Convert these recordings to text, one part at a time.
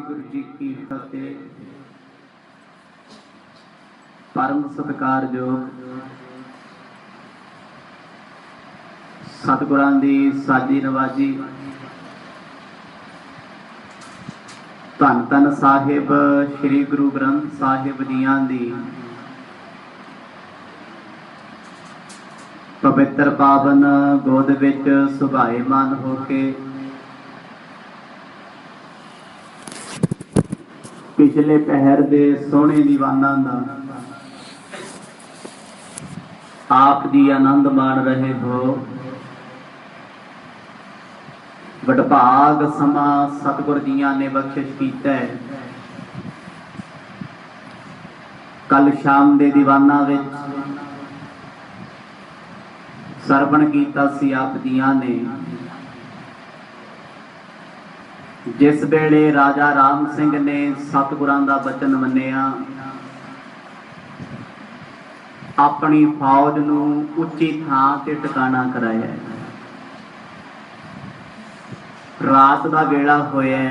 वाहिगुरु जी की फतेह। परम सत्कारयोग सतगुरां दी साजी नवाजी धन धन साहिब श्री गुरु ग्रंथ साहिब जियां दी पवित्र पावन गोद विच सुभाएमान होके पिछले पहर दे सोहने दीवाना दा आप जी आनंद मान रहे हो। वडभाग समा सतगुर जियां ने बख्शिश कीता है। कल शाम दे दीवाना विच सरवण कीता सी आप जियां ने, जिस वेले राजा राम सिंह ने सतगुरां दा वचन मन्निया, अपनी फौज नूं उच्ची थां ते टिकाणा कराया। रात दा वेला होया,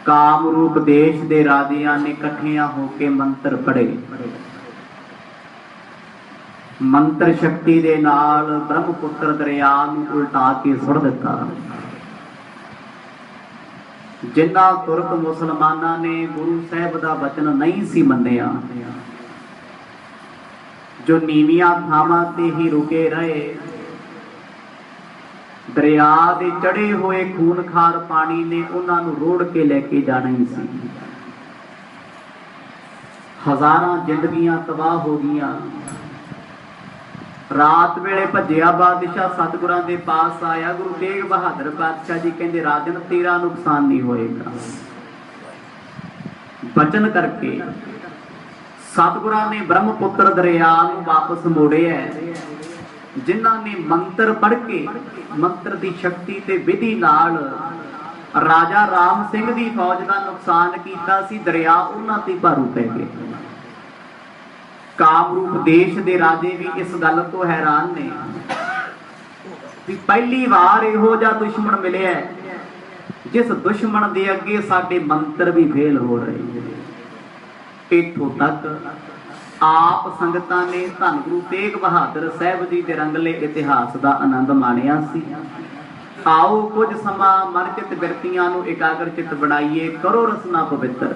कामरूप देश दे राजियां ने इकट्ठियां होके मंत्र पढ़े। मंत्र शक्ति दे नाल ब्रह्मपुत्र दरिया नूं उल्टा के सुट दिता। जिन्ना तुरक मुसलमाना ने गुरु साहब दा वचन नहीं सी मन्निया, जो नीवियां थावां ते ही रुके रहे, दरिया दे चढ़े हुए खूनखार पानी ने उन्हां नूं रोड़ के लेके जाना ही सी। हजारां जिंदगियां तबाह हो गईयां। रात वेले भज्जिया बादशाह सतगुरां दे पास आया। गुरु तेग बहादुर पातशाह जी कहंदे, राजन तेरा नुकसान नहीं होएगा। बचन करके सतगुरां ने ब्रह्मपुत्र दरिया नूं वापस मोड़िया। जिन्हां ने मंत्र पढ़ के मंत्र की शक्ति ते विधि नाल राजा राम सिंह दी फौज का नुकसान कीता सी, दरिया उन्हां ते भारू पै गए। कामरूप देश दे राजे भी इस गल तो हैरान ने कि पहली बार इहो जिहा दुश्मन मिलिया जिस दुश्मन दे अगे साडे मंत्र भी फेल हो रहे। इत्थों तक आप संगतां ने धन गुरु तेग बहादुर साहब जी दे रंगले इतिहास का आनंद माणिया सी। आओ कुछ समा मन चित बिरतियां नूं एकाग्र चित बनाइए, करो रसना पवित्र।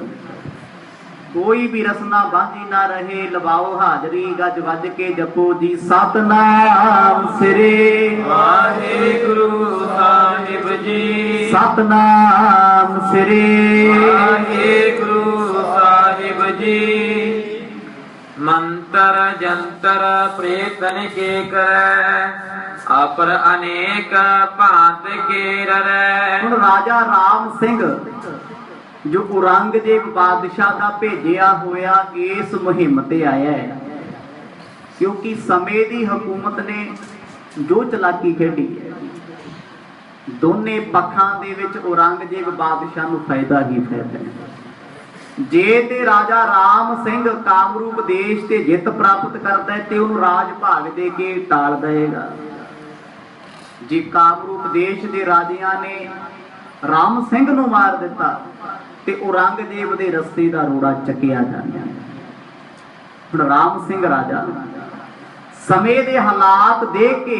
कोई भी रसना बांझी ना रहे, लवाओ हाजरी, गज वज के जपो जी सतनाम श्री वाहिगुरु साहिब जी। सतनाम श्री वाहिगुरु साहिब जी। मंत्र जंतर प्रेतन के करे, अपर अनेक भांत के ररै। हुण राजा राम सिंह जो औरंगजेब बादशाह का भेजिया होया इस मुहिम ते आया है, क्योंकि समय की हुकूमत ने जो चलाकी खेडी है, दोने पक्षां दे विच औरंगजेब बादशाह नूं फायदा ही फायदा है। जे ते राजा राम सिंह कामरूप देश ते जित प्राप्त करता है ते उहनूं राज भाग दे के टाल देगा। जे कामरूप देश दे राजियां ने राम सिंह नूं मार दिता ते औरंगजेब दे रस्ते दा रोड़ा चकिया जाना। हुण राम सिंह राजा समय दे हालात देख के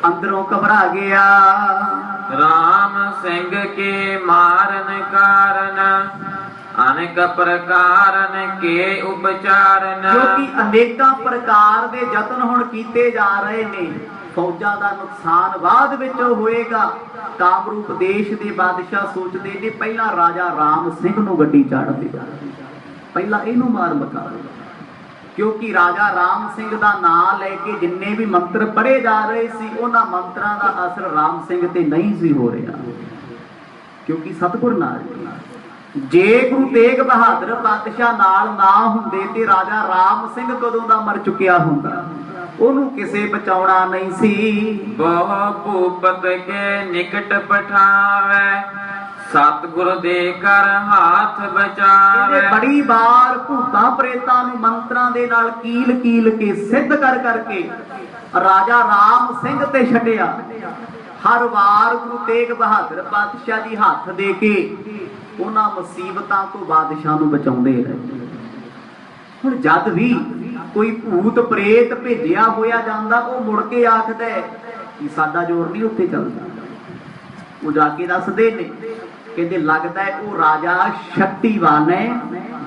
अंदरों घबरा गया। राम सिंह के मारन कारण अनेक प्रकारन के उपचारन, क्योंकि अनेका प्रकार दे जतन हुण कीते जा रहे ने। फौजा का नुकसान बाद विच होएगा। कामरूप देश के बादशाह सोचते ने पहला राजा राम सिंह नूं गड्डी चाड़ देगा, पहला इहनूं मार मका। क्योंकि राजा राम सिंह का नाम लैके जिन्ने भी मंत्र पढ़े जा रहे सी, उन्हां मंत्रां दा असर राम सिंह ते नहीं सी हो रहा, क्योंकि सतगुर नाल जे गुरु तेग बहादुर पातशाह नाल ना हुंदे ते राजा राम सिंह कदों दा मर चुकिया हुंदा, ओनू किसे बचाउणा नहीं सी। बहु भूपत के निकट पठावे, सतगुर दे कर हाथ बचावे। बड़ी बार भूतां प्रेतां नूं मंत्रां दे नाल कील कील के सिद्ध कर करके राजा राम सिंह ते छड्डिया, हर वार गुरु तेग बहादुर पातशाह जी हाथ दे के उन्हां मुसीबतां तो बादशाह नूं बचाउंदे रहे। हुण जद भी कोई भूत प्रेत भेजिया होया जांदा वो मुड़ के आखदा है कि साडा जोर नहीं उत्थे चलदा। वो जाके दसदे ने कहते लगता है वो राजा शक्तिवान है।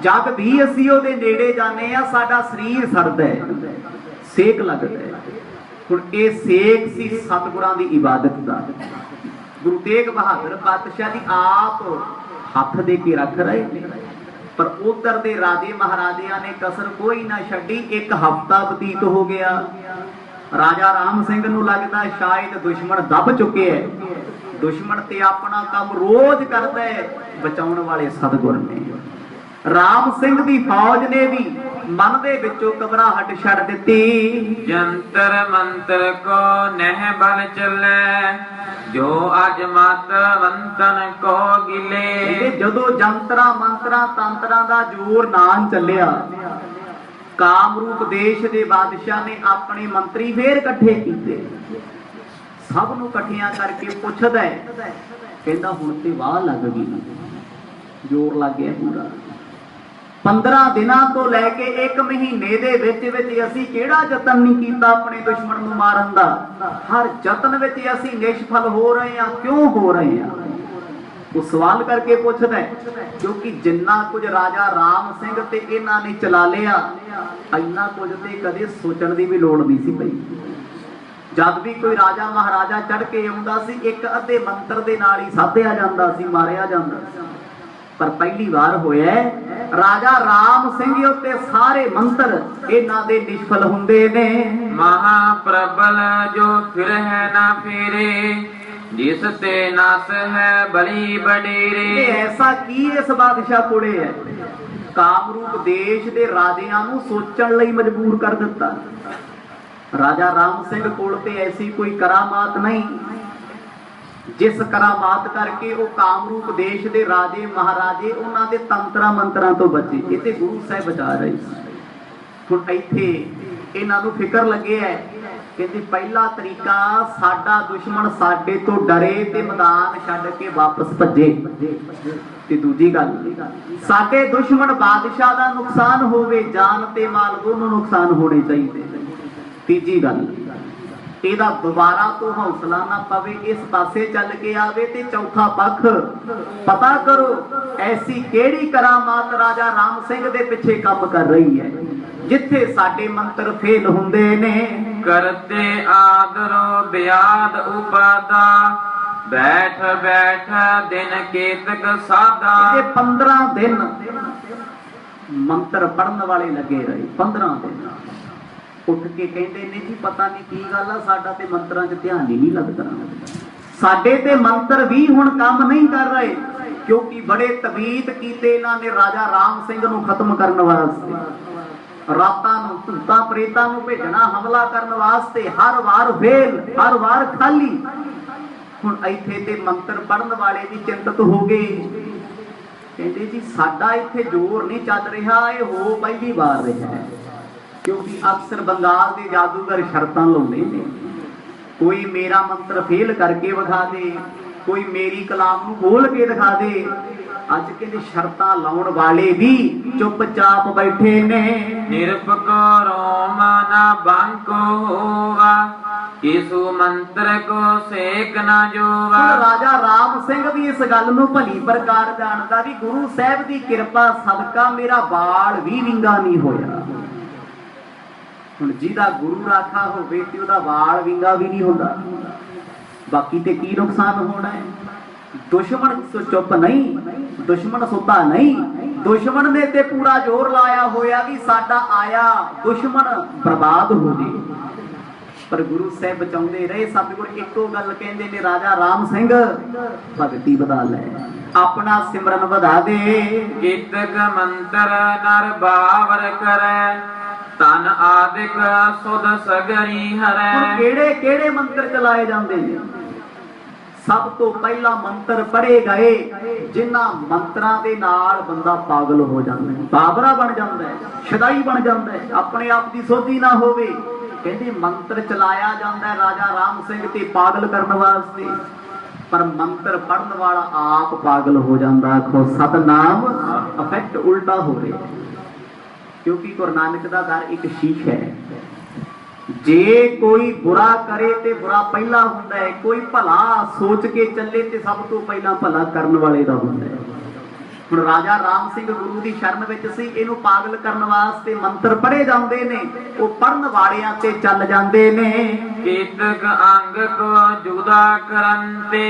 जब भी असी उहदे नेड़े जाने आ साडा शरीर सड़दा है, सेक लगदा है। हुण ये सेक सी सतगुरां दी इबादत दा। गुरु तेग बहादुर पातशाह जी आप हथ दे के रख रहे ने, पर उधर दे राजे महाराजियां ने कसर कोई ना छड्डी। एक हफ्ता बतीत हो गया। राजा राम सिंह नूं लगदा शायद दुश्मन दब चुके है। दुश्मन ते अपना काम रोज करदा है, बचाउण वाले सतगुर ने। राम सिंह दी फौज ने भी मन दे विचों घबराहट छड़ दित्ती। जंतर मंतर को नह बल चलै, जो अज मत वंतन को गिले। जदों जंतरा मंतरा तंत्रा दा जोर ना चलिया, कामरूप देश दे बादशाह ने अपने मंत्री फेर इकट्ठे कीते। सब नूं इकट्ठियां करके पुछदा है, कहंदा हुण ते वाह लग गई, जोर लग गया पूरा। 15 दिनां तो लैके 1 महीने दे विच विच असीं किहड़ा यतन नहीं कीता अपने दुश्मन नूं मारन दा। हर यतन विच असीं निष्फल हो रहे हां। क्यों हो रहे हां? वो सवाल करके पूछदा है, क्योंकि जिन्ना कुछ राजा राम सिंह ते इन्हां ने चला लिया, इन्ना कुछ ते कदे सोचण दी भी लोड़ नहीं सी पई। जद भी कोई राजा महाराजा चढ़ के आउंदा सी, एक अद्धे मंत्र दे नाल ही साधिया जांदा सी, मारिया जांदा सी। पर पहली बार होया राजा राम सिंह उत्ते सारे मंत्र इन्हां दे निष्फल हुंदे ने। महाप्रबल जो फिर है ना फेरे, जिस ते नस है बड़ी बडेरे। ऐसा की इस बादशाह कोले है? कामरूप देश दे राजियां नूं सोचण लई मजबूर कर दिता। राजा राम सिंह कोल ते ऐसी कोई करामात नहीं जिस करामात करके वो कामरूप देश दे राजे महाराजे उन्हां दे तंत्रा मंत्रा तो बचे। ये ते गुरु साहिब बचा रहे। हुण इत्थे इन्हां नूं फिकर लगे है, कहंदे पहला तरीका साडा दुश्मन साडे तो डरे ते मैदान छड्ड के वापस भजे। ते दूजी गल साडे दुश्मन बादशाह दा नुकसान होवे, जान ते माल दोनों नुकसान होने चाहिए। तीजी गल ਇਹਦਾ ਦੁਬਾਰਾ ਤੋਂ ਹੌਸਲਾ ਨਾ ਪਵੇ, ਇਸ ਪਾਸੇ ਚੱਲ ਕੇ ਆਵੇ। ਤੇ ਚੌਥਾ ਪੱਖ ਪਤਾ ਕਰੋ ਐਸੀ ਕਿਹੜੀ ਕਰਾਮਾਤ ਰਾਜਾ ਰਾਮ ਸਿੰਘ ਦੇ ਪਿੱਛੇ ਕੰਮ ਕਰ ਰਹੀ ਹੈ ਜਿੱਥੇ ਸਾਡੇ ਮੰਤਰ ਫੇਲ ਹੁੰਦੇ ਨੇ। करते आदरो ब्याद उपादा, बैठ बैठ दिन केतक सादा। ये 15 दिन मंत्र पढ़न वाले लगे रहे। 15 दिन उठ के कहते ने जी पता नहीं की गल आ, साडा ते मंत्रां च ध्यान ही नहीं लगदा। साडे ते मंत्र भी हुण काम नहीं कर रहे, क्योंकि बड़े तबीत कीते इन्हां ने राजा राम सिंह नूं खत्म करन वास्ते। रातां नूं भूतां प्रेतां नूं भेजना हमला करन वास्ते। हर वार फेल, हर वार खाली। हुण इत्थे ते मंत्र पढ़न वाले भी चिंतित हो गए। कहंदे जी साडा इत्थे जोर नहीं चल रहा, ये हो पहली बार रहा है। क्योंकि अक्सर बंगाल के जादूगर शर्तां लाउंदे ने, कोई मेरा मंत्र फेल करके विखा दे, कोई मेरी कलाम नूं बोल के दिखा दे। अज कहते शर्तां लाउण वाले भी चुपचाप बैठे ने। निरपको माना बांको होवा, किसु मंत्र को सेक ना जोवा। राजा राम सिंह भी इस गल नूं भली प्रकार जानदा भी गुरु साहिब दी किरपा सदका मेरा बाल भी विंगा नहीं होया। हुण जिहदा गुरु राखा होवे ते उहदा वाल विंगा भी नहीं हुंदा, बाकी ते की नुकसान होना है। दुश्मन चुप नहीं, दुश्मन सुता नहीं, दुश्मन ने ते पूरा जोर लाया होया भी साडा आया दुश्मन बर्बाद हो जाए। पर गुरु साहिब बचाउंदे रहे। सतगुर इक्को गल कहंदे ने, राजा राम सिंह भगती वधा लै, अपना सिमरन वधा दे। कितक मंत्र नर बावर करे, तन आदिक सुध सगरी हरै। केड़े केड़े मंत्र चलाए जांदे ने? सब तो पहला मंत्र पढ़े गए जिन्हां मंत्रां दे नाल बंदा पागल हो जांदा है, बाबरा बन जांदा है, शदाई बन जांदा है, अपने आप दी सोधी ना होवे। कहते मंत्र चलाया जाता है राजा राम सिंह ते पागल करने वास्ते, पर मंत्र पढ़ने वाला आप पागल हो जाता। आखो सतनाम, इफेक्ट उल्टा हो रहा है, क्योंकि गुरु नानक का दर एक शीश है। जे कोई बुरा करे ते बुरा पहला हुंदा है, कोई भला सोच के चले ते सब तो पहला भला करने वाले दा हुंदा है। हुण राजा राम सिंह गुरु की शरण विच सी, इहनूं पागल करने वास्ते मंत्र पढ़े जांदे ने, वो पढ़न वालियां ते चल जांदे ने। केतक अंग को जुदा करंते,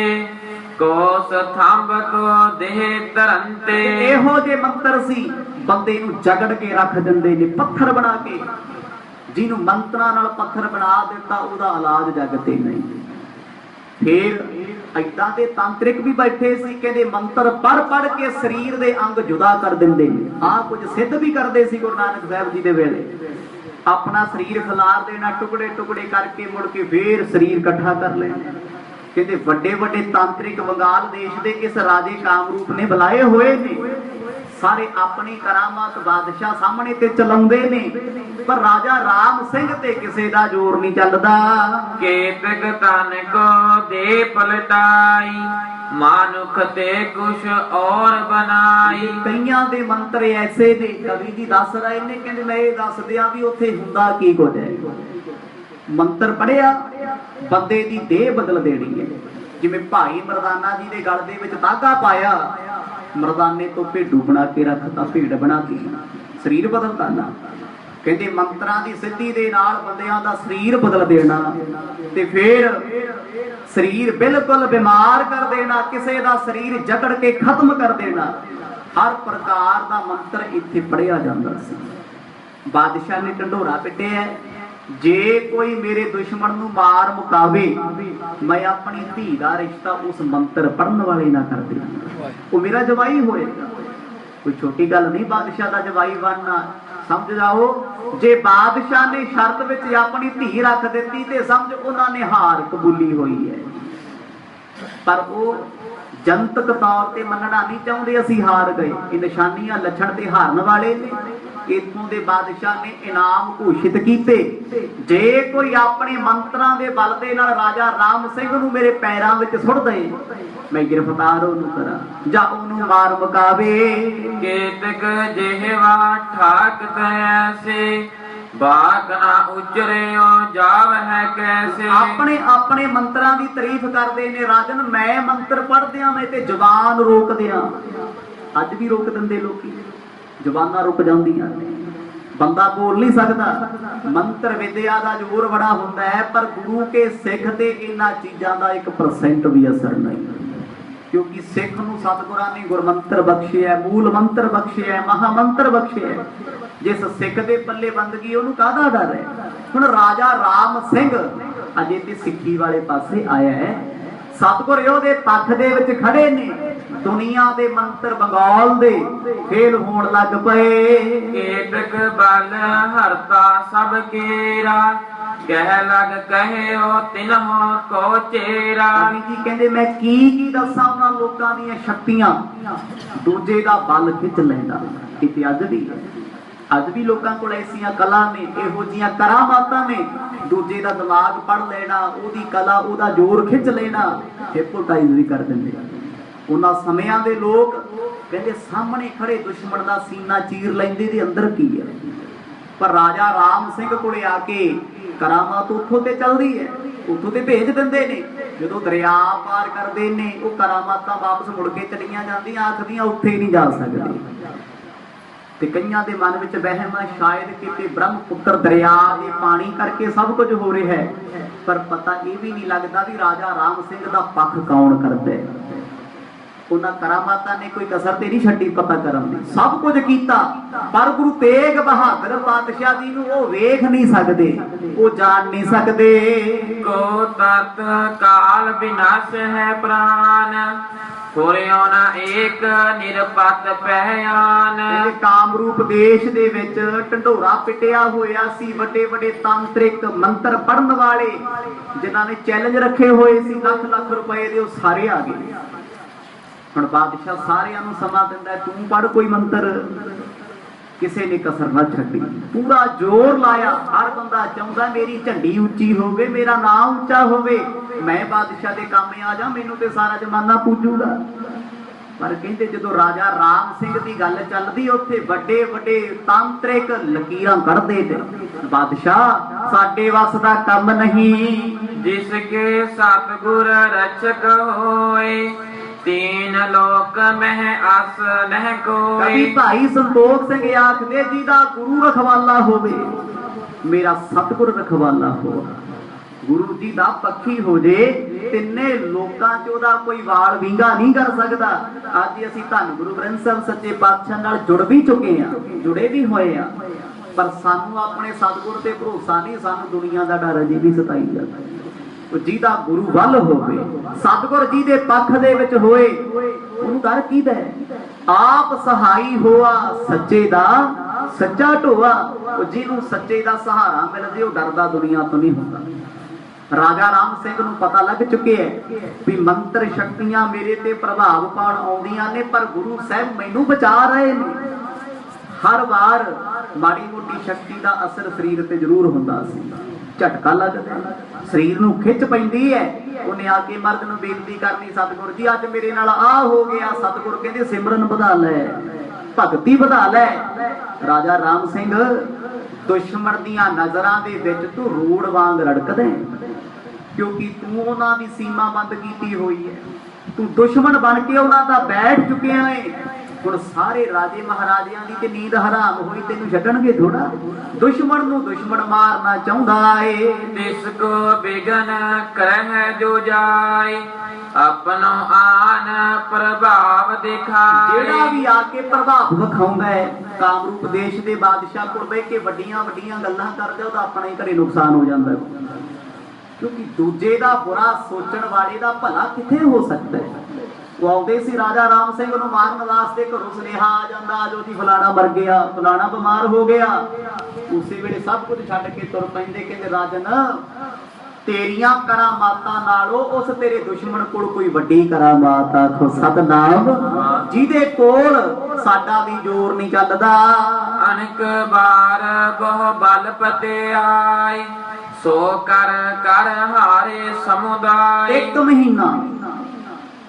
कोस थंब को देह धरंते। इहो जे मंत्र सी बंदे नूं जगड़ के रख दिंदे ने, पत्थर बना के। जिन्हों मंत्रां नाल पत्थर बना दिता उहदा इलाज जग ते नहीं। फिर इदां दे तांत्रिक भी बैठे सी, कहते मंत्र पढ़ पढ़ के शरीर दे अंग जुदा कर दिंदे ने। आ कुछ सिद्ध भी करते सी गुरु नानक साहब जी दे वेले, अपना शरीर खिलार देना टुकड़े टुकड़े करके, मुड़ के फिर शरीर इकट्ठा कर लेना। कहते वड्डे वड्डे तांत्रिक बंगाल देश दे इस राजे कामरूप ने बुलाए हुए ने, सारे अपनी करामात बादशाह सामने ते चलाउंदे ने, पर राजा राम सिंह ते किसे दा जोर नहीं चलदा। केतक तन को दे पलटाई, मानुख ते कुछ और बनाई। कईयां दे मंत्र ऐसे ने, कवि जी दस रहे ने, कहंदे मैं ये दस दियां भी उत्थे हुंदा की कुछ है। मंत्र पढ़िया बंदे दी देह बदल देनी है। जिवें भाई मरदाना जी दे गल दे विच धागा पाया, मरदाने तो भेडू बना के रखता, भेड़ बना के शरीर बदलता ना। कहते मंत्रां दी सिद्धि दे नाल बंदियां दा शरीर बदल देना, ते फिर शरीर बिल्कुल बीमार कर देना, किसे दा शरीर जकड़ के खत्म कर देना। हर प्रकार दा मंत्र इत्थे पढ़िया जांदा सी। बादशाह ने ढंडोरा पिटिया, जे कोई मेरे दुश्मन नूं मार मुकावे, मैं अपनी धी दा रिश्ता उस मंत्र पढ़न वाले ना कर दे, वो मेरा जवाई होएगा। कोई छोटी गल नहीं बादशाह दा जवाई बनना, समझ जाओ। जे बादशाह ने शर्त विच अपनी धी रख दित्ती ते समझ उन्होंने हार कबूली हुई है, पर वो जनतक तौर ते मनना नहीं चाहते असी हार गए। ये निशानियां लछण ते हारन वाले ने। इत्थों दे बादशाह ने इनाम घोषित कीते, जे कोई अपने मंत्रां दे बल दे नाल राजा राम सिंह नूं मेरे पैरां विच सुट दे, मैं गिरफ्तार ओनू करा जा ओनू मार मुकावे। केतक जेहवा ठाक तैसे, बाग ना उजरे जाव है कैसे। अपने अपने मंत्रां दी तारीफ करदे ने। राजन मैं मंत्र पढ़दियां मैं ते जबान रोक दियां, अज भी रोक दिंदे लोकी, जबानां रुक जांदियां ने, बंदा बोल नहीं सकता। मंत्र विद्या का जोर बड़ा हुंदा है, पर गुरु के सिख ते इन्हां चीज़ां दा 1% भी असर नहीं, क्योंकि सिख नूं सतगुरां ने गुरमंत्र बख्शे है, मूल मंत्र बख्शे है, महामंत्र बख्शे है। जिस सिख दे पल्ले बंदगी उहनूं काहदा डर है। हुण राजा राम सिंह अजे ते सिੱਖੀ वाले पासे आया है। सतगुर इहदे तख दे विच खड़े ने, दुनिया दे मंत्र बंगाल दे फेल होण लग पए। केतक बल हरता सब केरा, कह लग कहे ओ तिन्हों को चेरा। जी कहंदे मैं की दसां उन्हां लोकां दीयां शक्तियां, दूजे दा बल खिच लैंदा। किते अज भी है, अज भी लोगों को ऐसिया कला ने, इहो जिहियां करामातां ने, दूजे का दिमाग पढ़ लेना, ओदी कला ओदा जोर खिंच लेना, हिप्नोटाइज भी कर देंगे। उन्हां समयां दे लोग कहते सामने खड़े दुश्मन का सीना चीर लेंदे दे अंदर की है, पर राजा राम सिंह कोले आके करामात उत्थों ते चलदी है, उत्थों ते भेज दिंदे ने। जदों दरिया पार करदे ने, वो करामातां वापस मुड़ के चलियां जांदियां, आखदियां उत्थे नहीं जा सकदे। ते कईयां दे मन विच वहम है शायद किते ब्रह्मपुत्र दरिया दे पानी करके सब कुछ हो रहा है, पर पता ये भी नहीं लगता भी राजा राम सिंह दा पक्ष कौन करदा है। उन्हां करामातां ने कोई कसर ते नहीं छड्डी पता करन दी, सब कुछ कीता, पर गुरु तेग बहादुर पातशाह जी नूं वो वेख नहीं सकदे, वो जान नहीं सकदे। को तत् काल विनाश है प्राण, होरियों ना एक निरपत पहचान। कामरूप देश दे विच ढंडोरा पिटिया होया सी, वड्डे वड्डे तांत्रिक मंत्र पढ़न वाले जिन्हां ने चैलेंज रखे हुए सी लख लख रुपए दे, वो सारे आ गए। हुण बादशाह सारियां नूं समा दिंदा, तूं पढ़ कोई मंत्र, किसी ने कसर न छड्डी, पूरा जोर लाया। हर बंदा चाहता मेरी झंडी उच्ची होवे, मेरा नाम उच्चा होवे, मैं बादशाह के काम आ जा, मैनू तो सारा जमाना पूजूगा। पर कहते जो राजा राम सिंह की गल चलती, उत्थे वड्डे वड्डे तांत्रिक लकीरां कढ़दे ते बादशाह साडे वस दा कम नहीं। जिसके सतगुर रचक होए, तीन लोक मह आस नह कोई। कभी भाई संतोख सिंह आखदे जी दा गुरु रखवाला होवे, मेरा सतगुर रखवाला हो, गुरु जी दा पक्षी हो जे, तिन्ने लोकां च ओदा कोई वाल विंगा नहीं कर सकदा। अज असीं धन गुरु ग्रंथ साहिब सच्चे पातशाह नाल जुड़ भी चुके हैं, जुड़े भी होए आ, पर सानू अपने सतगुर ते भरोसा नहीं, सानू दुनिया दा डर अजे भी सताई जाता। ਜਿਹਦਾ ਗੁਰੂ ਵੱਲ ਹੋਵੇ, ਸਤਿਗੁਰ ਜੀ ਦੇ ਪੱਖ ਦੇ ਵਿੱਚ ਹੋਏ, ਉਹਨੂੰ ਡਰ ਕਿਹਦਾ ਹੈ? ਆਪ ਸਹਾਈ ਹੋਆ ਸੱਚੇ ਦਾ ਸੱਚਾ ਢੋਆ। ਉਹ ਜਿਹਨੂੰ ਸੱਚੇ ਦਾ ਸਹਾਰਾ ਮਿਲ ਜੇ ਉਹ ਡਰਦਾ ਦੁਨੀਆ ਤੋਂ ਨਹੀਂ ਹੁੰਦਾ। ਰਾਜਾ ਰਾਮ ਸਿੰਘ ਨੂੰ ਪਤਾ ਲੱਗ ਚੁੱਕਿਆ ਵੀ ਮੰਤਰ ਸ਼ਕਤੀਆਂ ਮੇਰੇ ਤੇ ਪ੍ਰਭਾਵ ਪਾਉਣ ਆਉਂਦੀਆਂ ਨੇ, ਪਰ ਗੁਰੂ ਸਾਹਿਬ ਮੈਨੂੰ ਬਚਾ ਰਹੇ ਨੇ। ਹਰ ਵਾਰ ਮਾੜੀ ਮੋਟੀ ਸ਼ਕਤੀ ਦਾ ਅਸਰ ਸਰੀਰ ਤੇ ਜ਼ਰੂਰ ਹੁੰਦਾ ਸੀ, ਝਟਕਾ ਲੱਗਦਾ, ਸਰੀਰ ਨੂੰ ਖਿੱਚ ਪੈਂਦੀ ਹੈ। ਉਹਨੇ ਆ ਕੇ ਮਰਦ ਨੂੰ ਬੇਨਤੀ ਕਰਨੀ, ਸਤਿਗੁਰ ਜੀ ਅੱਜ ਮੇਰੇ ਨਾਲ ਆ ਹੋ ਗਿਆ। ਸਤਿਗੁਰ ਕਹਿੰਦੇ ਸਿਮਰਨ ਵਧਾ ਲੈ, ਭਗਤੀ ਵਧਾ ਲੈ। ਰਾਜਾ ਰਾਮ ਸਿੰਘ ਦੁਸ਼ਮਣ ਦੀਆਂ ਨਜ਼ਰਾਂ ਦੇ ਵਿੱਚ ਤੂੰ ਰੋੜ ਵਾਂਗ ਰੜਕਦਾ, ਕਿਉਂਕਿ ਤੂੰ ਉਹਨਾਂ ਦੀ ਸੀਮਾ ਬੰਦ ਕੀਤੀ ਹੋਈ ਹੈ, ਤੂੰ ਦੁਸ਼ਮਣ ਬਣ ਕੇ ਉਹਨਾਂ ਦਾ ਬੈਠ ਚੁੱਕਿਆ ਹੈ। ਹੁਣ ਸਾਰੇ ਰਾਜੇ ਮਹਾਰਾਜਿਆਂ ਦੀ ਤੇ ਨੀਂਦ ਹਰਾਮ ਹੋਈ, ਤੈਨੂੰ ਛੱਡਣਗੇ ਥੋੜਾ? ਦੁਸ਼ਮਣ ਨੂੰ ਦੁਸ਼ਮਣ ਮਾਰਨਾ ਚਾਹੁੰਦਾ ਏ। ਤਿਸ ਕੋ ਬਿਗਨ ਕਰਹਿ ਜੋ ਜਾਏ, ਆਪਨੋ ਆਨ ਪ੍ਰਭਾਵ ਦਿਖਾਏ। ਜਿਹੜਾ ਵੀ ਆ ਕੇ ਪ੍ਰਭਾਵ ਵਿਖਾਉਂਦਾ ਹੈ, ਕਾਮਰੂਪ ਦੇਸ਼ ਦੇ ਬਾਦਸ਼ਾਹ ਕੋਲ ਬਹਿ ਕੇ ਵੱਡੀਆਂ ਵੱਡੀਆਂ ਗੱਲਾਂ ਕਰਦਾ, ਉਹਦਾ ਆਪਣਾ ਹੀ ਘਰੇ ਨੁਕਸਾਨ ਹੋ ਜਾਂਦਾ, ਕਿਉਂਕਿ ਦੂਜੇ ਦਾ ਬੁਰਾ ਸੋਚਣ ਵਾਲੇ ਦਾ ਭਲਾ ਕਿੱਥੇ ਹੋ ਸਕਦਾ ਹੈ। ਉਹ ਆਉਂਦੇ ਸੀ ਰਾਜਾ ਰਾਮ ਸਿੰਘ ਨੂੰ ਮਾਰਨ ਵਾਸਤੇ, ਘਰੋਂ ਸੁਨੇਹਾ ਆ ਜਾਂਦਾ ਜੋ ਜੀ ਫਲਾਣਾ ਮਰ ਗਿਆ, ਫਲਾਣਾ ਬਿਮਾਰ ਹੋ ਗਿਆ। ਉਸੇ ਵੇਲੇ ਸਭ ਕੁਝ ਛੱਡ ਕੇ ਤੁਰ ਪੈਂਦੇ, ਕਹਿੰਦੇ ਰਾਜਨ ਤੇਰੀਆਂ ਕਰਾਮਾਤਾਂ ਨਾਲੋਂ ਉਸ ਤੇਰੇ ਦੁਸ਼ਮਣ ਕੋਲ ਕੋਈ ਵੱਡੀ ਕਰਾਮਾਤ ਆਖੋ ਸਤਨਾਮ, ਜਿਹਦੇ ਕੋਲ ਸਾਡਾ ਵੀ ਜ਼ੋਰ ਨਹੀਂ ਚੱਲਦਾ। ਅਨੇਕ ਬਾਰ ਬਹੁ ਬਲ ਪਤੇ ਆਏ, ਸੋ ਕਰ ਕਰ ਹਾਰੇ ਸਮੁਦਾਇ। ਇੱਕ ਮਹੀਨਾ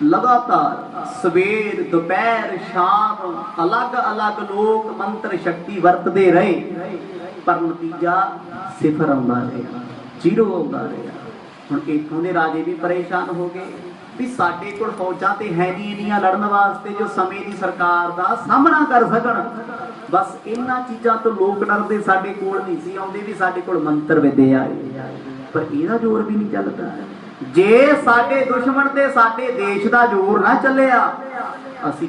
ਲਗਾਤਾਰ ਸਵੇਰ ਦੁਪਹਿਰ ਸ਼ਾਮ ਅਲੱਗ ਅਲੱਗ ਲੋਕ ਮੰਤਰ ਸ਼ਕਤੀ ਵਰਤਦੇ ਰਹੇ, ਪਰ ਨਤੀਜਾ ਸਿਫਰ ਆਉਂਦਾ ਰਿਹਾ, ਜ਼ੀਰੋ ਆਉਂਦਾ ਰਿਹਾ। ਹੁਣ ਇੱਥੋਂ ਦੇ ਰਾਜੇ ਵੀ ਪਰੇਸ਼ਾਨ ਹੋ ਗਏ ਵੀ ਸਾਡੇ ਕੋਲ ਫੌਜਾਂ ਤੇ ਹੈ ਨਹੀਂ ਇੰਨੀਆਂ ਲੜਨ ਵਾਸਤੇ ਜੋ ਸਮੇਂ ਦੀ ਸਰਕਾਰ ਦਾ ਸਾਹਮਣਾ ਕਰ ਸਕਣ। ਬਸ ਇਹਨਾਂ ਚੀਜ਼ਾਂ ਤੋਂ ਲੋਕ ਡਰਦੇ, ਸਾਡੇ ਕੋਲ ਨਹੀਂ ਸੀ ਆਉਂਦੇ ਵੀ ਸਾਡੇ ਕੋਲ ਮੰਤਰ ਵਿਦਿਆ ਆਏ, ਪਰ ਇਹਦਾ ਜ਼ੋਰ ਵੀ ਨਹੀਂ ਚੱਲਦਾ। ਜੇ ਸਾਡੇ ਦੁਸ਼ਮਣ ਤੇ ਸਾਡੇ ਦੇਸ਼ ਦਾ ਜ਼ੋਰ ਨਾ ਚੱਲਿਆ, ਅਸੀਂ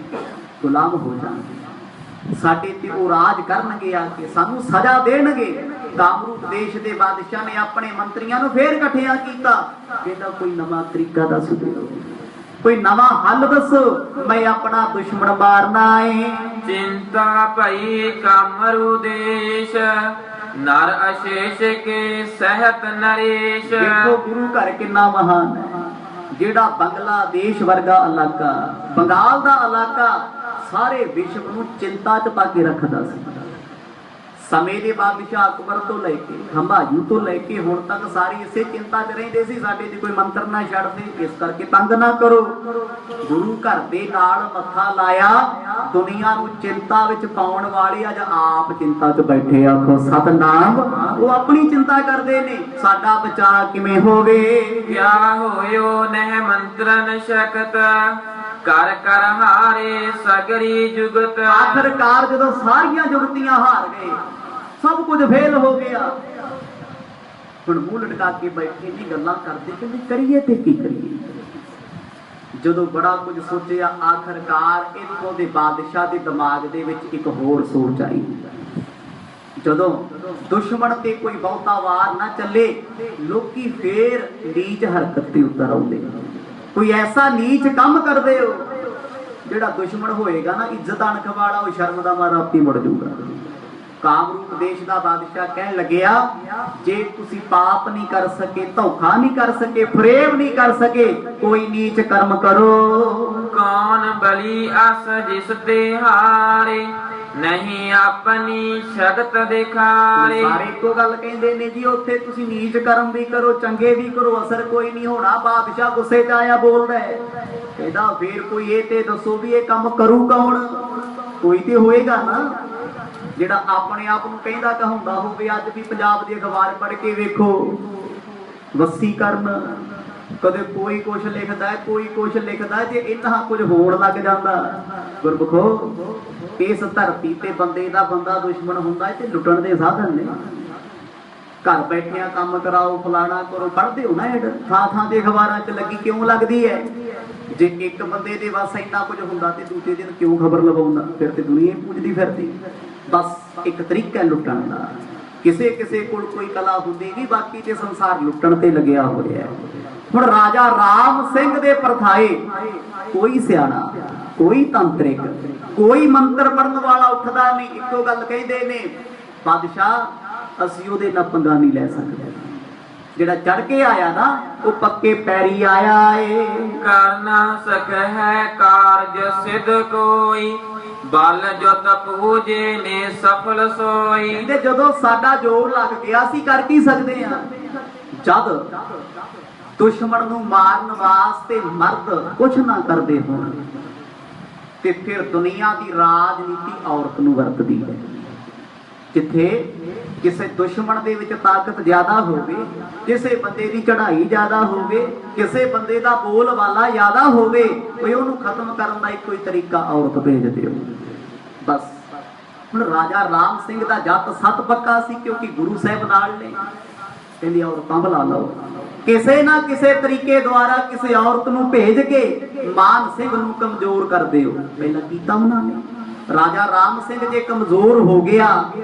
ਗੁਲਾਮ ਹੋ ਜਾਵਾਂਗੇ, ਸਾਡੇ ਤੇ ਉਹ ਰਾਜ ਕਰਨਗੇ, ਆ ਕੇ ਸਾਨੂੰ ਸਜ਼ਾ ਦੇਣਗੇ। ਕਾਮਰੂਪ ਦੇਸ਼ ਦੇ ਬਾਦਸ਼ਾਹ ਨੇ ਆਪਣੇ ਮੰਤਰੀਆਂ ਨੂੰ ਫੇਰ ਇਕੱਠਿਆਂ ਕੀਤਾ, ਕਹਿੰਦਾ ਕੋਈ ਨਵਾਂ ਤਰੀਕਾ ਦੱਸ ਦਿਓ, ਕੋਈ ਨਵਾਂ ਹੱਲ ਦੱਸੋ, ਮੈਂ ਆਪਣਾ ਦੁਸ਼ਮਣ ਮਾਰਨਾ ਏ। ਚਿੰਤਾ ਭਈ ਕਾਮਰੂ ਦੇਸ਼, ਨਰ ਅਸ਼ੇਸ਼ ਕੇ ਸਹਿਤ ਨਰੇਸ਼। ਦੇਖੋ ਗੁਰੂ ਘਰ ਕਿੰਨਾ ਮਹਾਨ ਹੈ, ਜਿਹੜਾ ਬੰਗਲਾਦੇਸ਼ ਵਰਗਾ ਇਲਾਕਾ, ਬੰਗਾਲ ਦਾ ਇਲਾਕਾ ਸਾਰੇ ਵਿਸ਼ਵ ਨੂੰ ਚਿੰਤਾ 'ਚ ਪਾ ਕੇ ਰੱਖਦਾ ਸੀ। ਸਮੇਂ ਦੇ ਬਾਦਸ਼ਾਹ ਅਕਬਰ ਤੋਂ ਲੈ ਕੇ ਹਮਾਯੂ ਤੋਂ ਲੈ ਕੇ ਹੁਣ ਤੱਕ ਸਾਰੇ ਇਸੇ ਚਿੰਤਾ 'ਚ ਰਹਿੰਦੇ ਸੀ, ਸਾਡੇ ਤੇ ਕੋਈ ਮੰਤਰ ਨਾ ਛੱਡ ਦੇ, ਇਸ ਕਰਕੇ ਤੰਗ ਨਾ ਕਰੋ। ਗੁਰੂ ਘਰ ਦੇ ਨਾਲ ਮੱਥਾ ਲਾਇਆ, ਦੁਨੀਆ ਨੂੰ ਚਿੰਤਾ ਵਿੱਚ ਪਾਉਣ ਵਾਲੇ ਅੱਜ ਆਪ ਚਿੰਤਾ 'ਚ ਬੈਠੇ, ਆਖੋ ਸਤਨਾਮ। ਉਹ ਆਪਣੀ ਚਿੰਤਾ ਕਰਦੇ ਨੇ, ਸਾਡਾ ਬਚਾਅ ਕਿਵੇਂ ਹੋਵੇ। ਕਿਆ ਹੋਇਓ ਨਹਿ ਮੰਤਰਨ ਸ਼ਕਤ, ਕਰ ਕਰ ਹਾਰੇ ਸਗਰੀ ਜੁਗਤ। ਆਖਰਕਾਰ ਜਦੋਂ ਸਾਰੀਆਂ ਜੁਗਤੀਆਂ ਹਾਰ ਗਏ, ਸਭ ਕੁਝ ਫੇਲ ਹੋ ਗਿਆ, ਹੁਣ ਮੂੰਹ ਲਟਕਾ ਕੇ ਬੈਠੇ ਨਹੀਂ, ਗੱਲਾਂ ਕਰਦੇ ਕਿ ਕਰੀਏ ਤੇ ਕੀ ਕਰੀਏ। ਜਦੋਂ ਬੜਾ ਕੁਝ ਸੋਚਿਆ, ਆਖਰਕਾਰ ਇੱਥੋਂ ਦੇ ਬਾਦਸ਼ਾਹ ਦੇ ਦਿਮਾਗ ਦੇ ਵਿੱਚ ਇੱਕ ਹੋਰ ਸੋਚ ਆਈ। ਜਦੋਂ ਦੁਸ਼ਮਣ ਤੇ ਕੋਈ ਬਹੁਤਾ ਵਾਰ ਨਾ ਚੱਲੇ, ਲੋਕੀ ਫੇਰ ਨੀਚ ਹਰਕਤ ਤੇ ਉਤਰ ਆਉਂਦੇ, ਕੋਈ ਐਸਾ ਨੀਚ ਕੰਮ ਕਰਦੇ ਹੋ ਜਿਹੜਾ ਦੁਸ਼ਮਣ ਹੋਏਗਾ ਨਾ ਇੱਜ਼ਤਾਂ ਖਵਾੜਾ, ਉਹ ਸ਼ਰਮ ਦਾ ਮਾਰਾ ਆਪੀ ਮੁੜ ਜਾਊਗਾ। ਕਾਮਰੂਪ ਦੇਸ਼ ਦਾ ਬਾਦਸ਼ਾਹ ਕਹਿਣ ਲੱਗਿਆ, ਜੇ ਤੁਸੀਂ ਪਾਪ ਨਹੀਂ ਕਰ ਸਕੇ, ਧੋਖਾ ਨਹੀਂ ਕਰ ਸਕੇ, ਫਰੇਬ ਨਹੀਂ ਕਰ ਸਕੇ, ਕੋਈ ਨੀਚ ਕਰਮ ਕਰੋ। ਕੌਣ ਬਲੀ ਅਸ ਜਿਸ ਤੇ ਹਾਰੇ, नहीं अपनी शगत दिखारे। ਸਾਰੇ ਇੱਕੋ ਗੱਲ ਕਹਿੰਦੇ ਨੇ ਜੀ, ਉੱਥੇ ਤੁਸੀਂ ਨੀਚ ਕਰਮ ਵੀ ਕਰੋ ਚੰਗੇ ਵੀ ਕਰੋ, ਅਸਰ ਕੋਈ ਨਹੀਂ ਹੋਣਾ। ਬਾਦਸ਼ਾਹ ਗੁੱਸੇ 'ਚ ਆਇਆ ਬੋਲਦਾ ਕਹਿੰਦਾ ਫੇਰ ਕੋਈ ਇਹ ਤੇ ਦੱਸੋ ਵੀ ਇਹ ਕੰਮ ਕਰੂ ਕੌਣ? ਕੋਈ ਤੇ ਹੋਏਗਾ ਨਾ ਜਿਹੜਾ ਆਪਣੇ ਆਪ ਨੂੰ ਕਹਿੰਦਾ ਕਹਾਉਂਦਾ ਹੋਵੇ। ਅੱਜ ਵੀ ਪੰਜਾਬ ਦੇ ਅਖਬਾਰ ਪੜ੍ਹ ਕੇ ਵੇਖੋ, ਵਸੀਕਰਨ, ਕਦੇ ਕੋਈ ਕੁਛ ਲਿਖਦਾ ਕੋਈ ਕੁਛ ਲਿਖਦਾ। ਜੇ ਇੰਨਾ ਕੁਝ ਹੋਣ ਲੱਗ ਜਾਂਦਾ ਗੁਰਮੁਖੋ, ਇਸ ਧਰਤੀ ਤੇ ਬੰਦੇ ਦਾ ਬੰਦਾ ਦੁਸ਼ਮਣ ਹੁੰਦਾ ਤੇ ਲੁੱਟਣ ਦੇ ਸਾਧਨ ਨੇ। ਘਰ ਬੈਠਿਆਂ ਕੰਮ ਕਰਾਓ, ਫਲਾਣਾ ਕਰੋ, ਪੜ੍ਹਦੇ ਹੋ ਨਾ ਐਡ ਥਾਂ ਥਾਂ ਤੇ ਅਖਬਾਰਾਂ 'ਚ ਲੱਗੀ ਕਿਉਂ ਲੱਗਦੀ ਹੈ? ਜੇ ਇੱਕ ਬੰਦੇ ਦੇ ਬਸ ਇੰਨਾ ਕੁਝ ਹੁੰਦਾ ਤੇ ਦੂਜੇ ਦਿਨ ਕਿਉਂ ਖਬਰ ਲਵਾਉਂਦਾ? ਫਿਰ ਤੇ ਦੁਨੀਆ ਹੀ ਪੁੱਜਦੀ ਫਿਰਦੀ। ਬਸ ਇੱਕ ਤਰੀਕਾ ਲੁੱਟਣ ਦਾ। ਕਿਸੇ ਕਿਸੇ ਕੋਲ ਕੋਈ ਕਲਾ ਹੁੰਦੀ ਵੀ, ਬਾਕੀ ਤੇ ਸੰਸਾਰ ਲੁੱਟਣ ਤੇ ਲੱਗਿਆ ਹੋਇਆ। ਹੁਣ ਰਾਜਾ ਰਾਮ ਸਿੰਘ ਦੇ ਪਰਥਾਏ ਕੋਈ ਸਿਆਣਾ, ਕੋਈ ਤੰਤਰਿਕ, ਕੋਈ ਮੰਤਰ ਪੜਨ ਵਾਲਾ ਉੱਠਦਾ ਨਹੀਂ। ਇੱਕੋ ਗੱਲ ਕਹਿੰਦੇ ਨੇ, ਬਾਦਸ਼ਾਹ ਅਸੀਂ ਉਹਦੇ ਨਾਲ ਪੰਗਾ ਨਹੀਂ ਲੈ ਸਕਦੇ। ਜਿਹੜਾ ਚੜ ਕੇ ਆਇਆ ਨਾ ਉਹ ਪੱਕੇ ਪੈਰੀ ਆਇਆ ਏ। ਕਰ ਨਾ ਸਕੈ ਹੈ ਕਾਰਜ ਸਿਧ ਕੋਈ, ਬਲ ਜੋ ਤਪੂਜੇ ਨੇ ਸਫਲ ਸੋਈ। ਕਹਿੰਦੇ ਜਦੋਂ ਸਾਡਾ ਜੋਰ ਲੱਗ ਗਿਆ ਅਸੀਂ ਕਰ ਕੀ ਸਕਦੇ ਆ? ਜਦ ਦੁਸ਼ਮਣ ਨੂੰ ਮਾਰਨ ਵਾਸਤੇ ਮਰਦ ਕੁਛ ਨਾ ਕਰਦੇ ਹੋਣ ਤੇ ਫਿਰ ਦੁਨੀਆ ਦੀ ਰਾਜਨੀਤੀ ਔਰਤ ਨੂੰ ਵਰਤਦੀ ਹੈ। ਜਿੱਥੇ ਕਿਸੇ ਦੁਸ਼ਮਣ ਦੇ ਵਿੱਚ ਤਾਕਤ ਜ਼ਿਆਦਾ ਹੋਵੇ, ਕਿਸੇ ਬੰਦੇ ਦੀ ਚੜ੍ਹਾਈ ਜ਼ਿਆਦਾ ਹੋਵੇ, ਕਿਸੇ ਬੰਦੇ ਦਾ ਬੋਲ ਵਾਲਾ ਜ਼ਿਆਦਾ ਹੋਵੇ, ਕੋਈ ਉਹਨੂੰ ਖਤਮ ਕਰਨ ਦਾ ਇੱਕੋ ਹੀ ਤਰੀਕਾ ਔਰਤ ਭੇਜ ਦਿਓ ਬਸ। ਹੁਣ ਰਾਜਾ ਰਾਮ ਸਿੰਘ ਦਾ ਜੱਟ ਸੱਤ ਪੱਕਾ ਸੀ, ਕਿਉਂਕਿ ਗੁਰੂ ਸਾਹਿਬ ਨਾਲ ਨੇ। ਕਹਿੰਦੀ ਔਰਤਾਂ ਬੁਲਾ ਲਓ, ਕਿਸੇ ਨਾ ਕਿਸੇ ਤਰੀਕੇ ਦੁਆਰਾ ਕਿਸੇ ਔਰਤ ਨੂੰ ਭੇਜ ਕੇ ਮਾਨ ਸਿੰਘ ਨੂੰ ਕਮਜ਼ੋਰ ਕਰ ਦਿਓ। ਪਹਿਲਾਂ ਕੀਤਾ ਉਹਨਾਂ ਨੇ। ਰਾਜਾ ਰਾਮ ਸਿੰਘ ਜੇ ਕਮਜ਼ੋਰ ਹੋ ਗਿਆ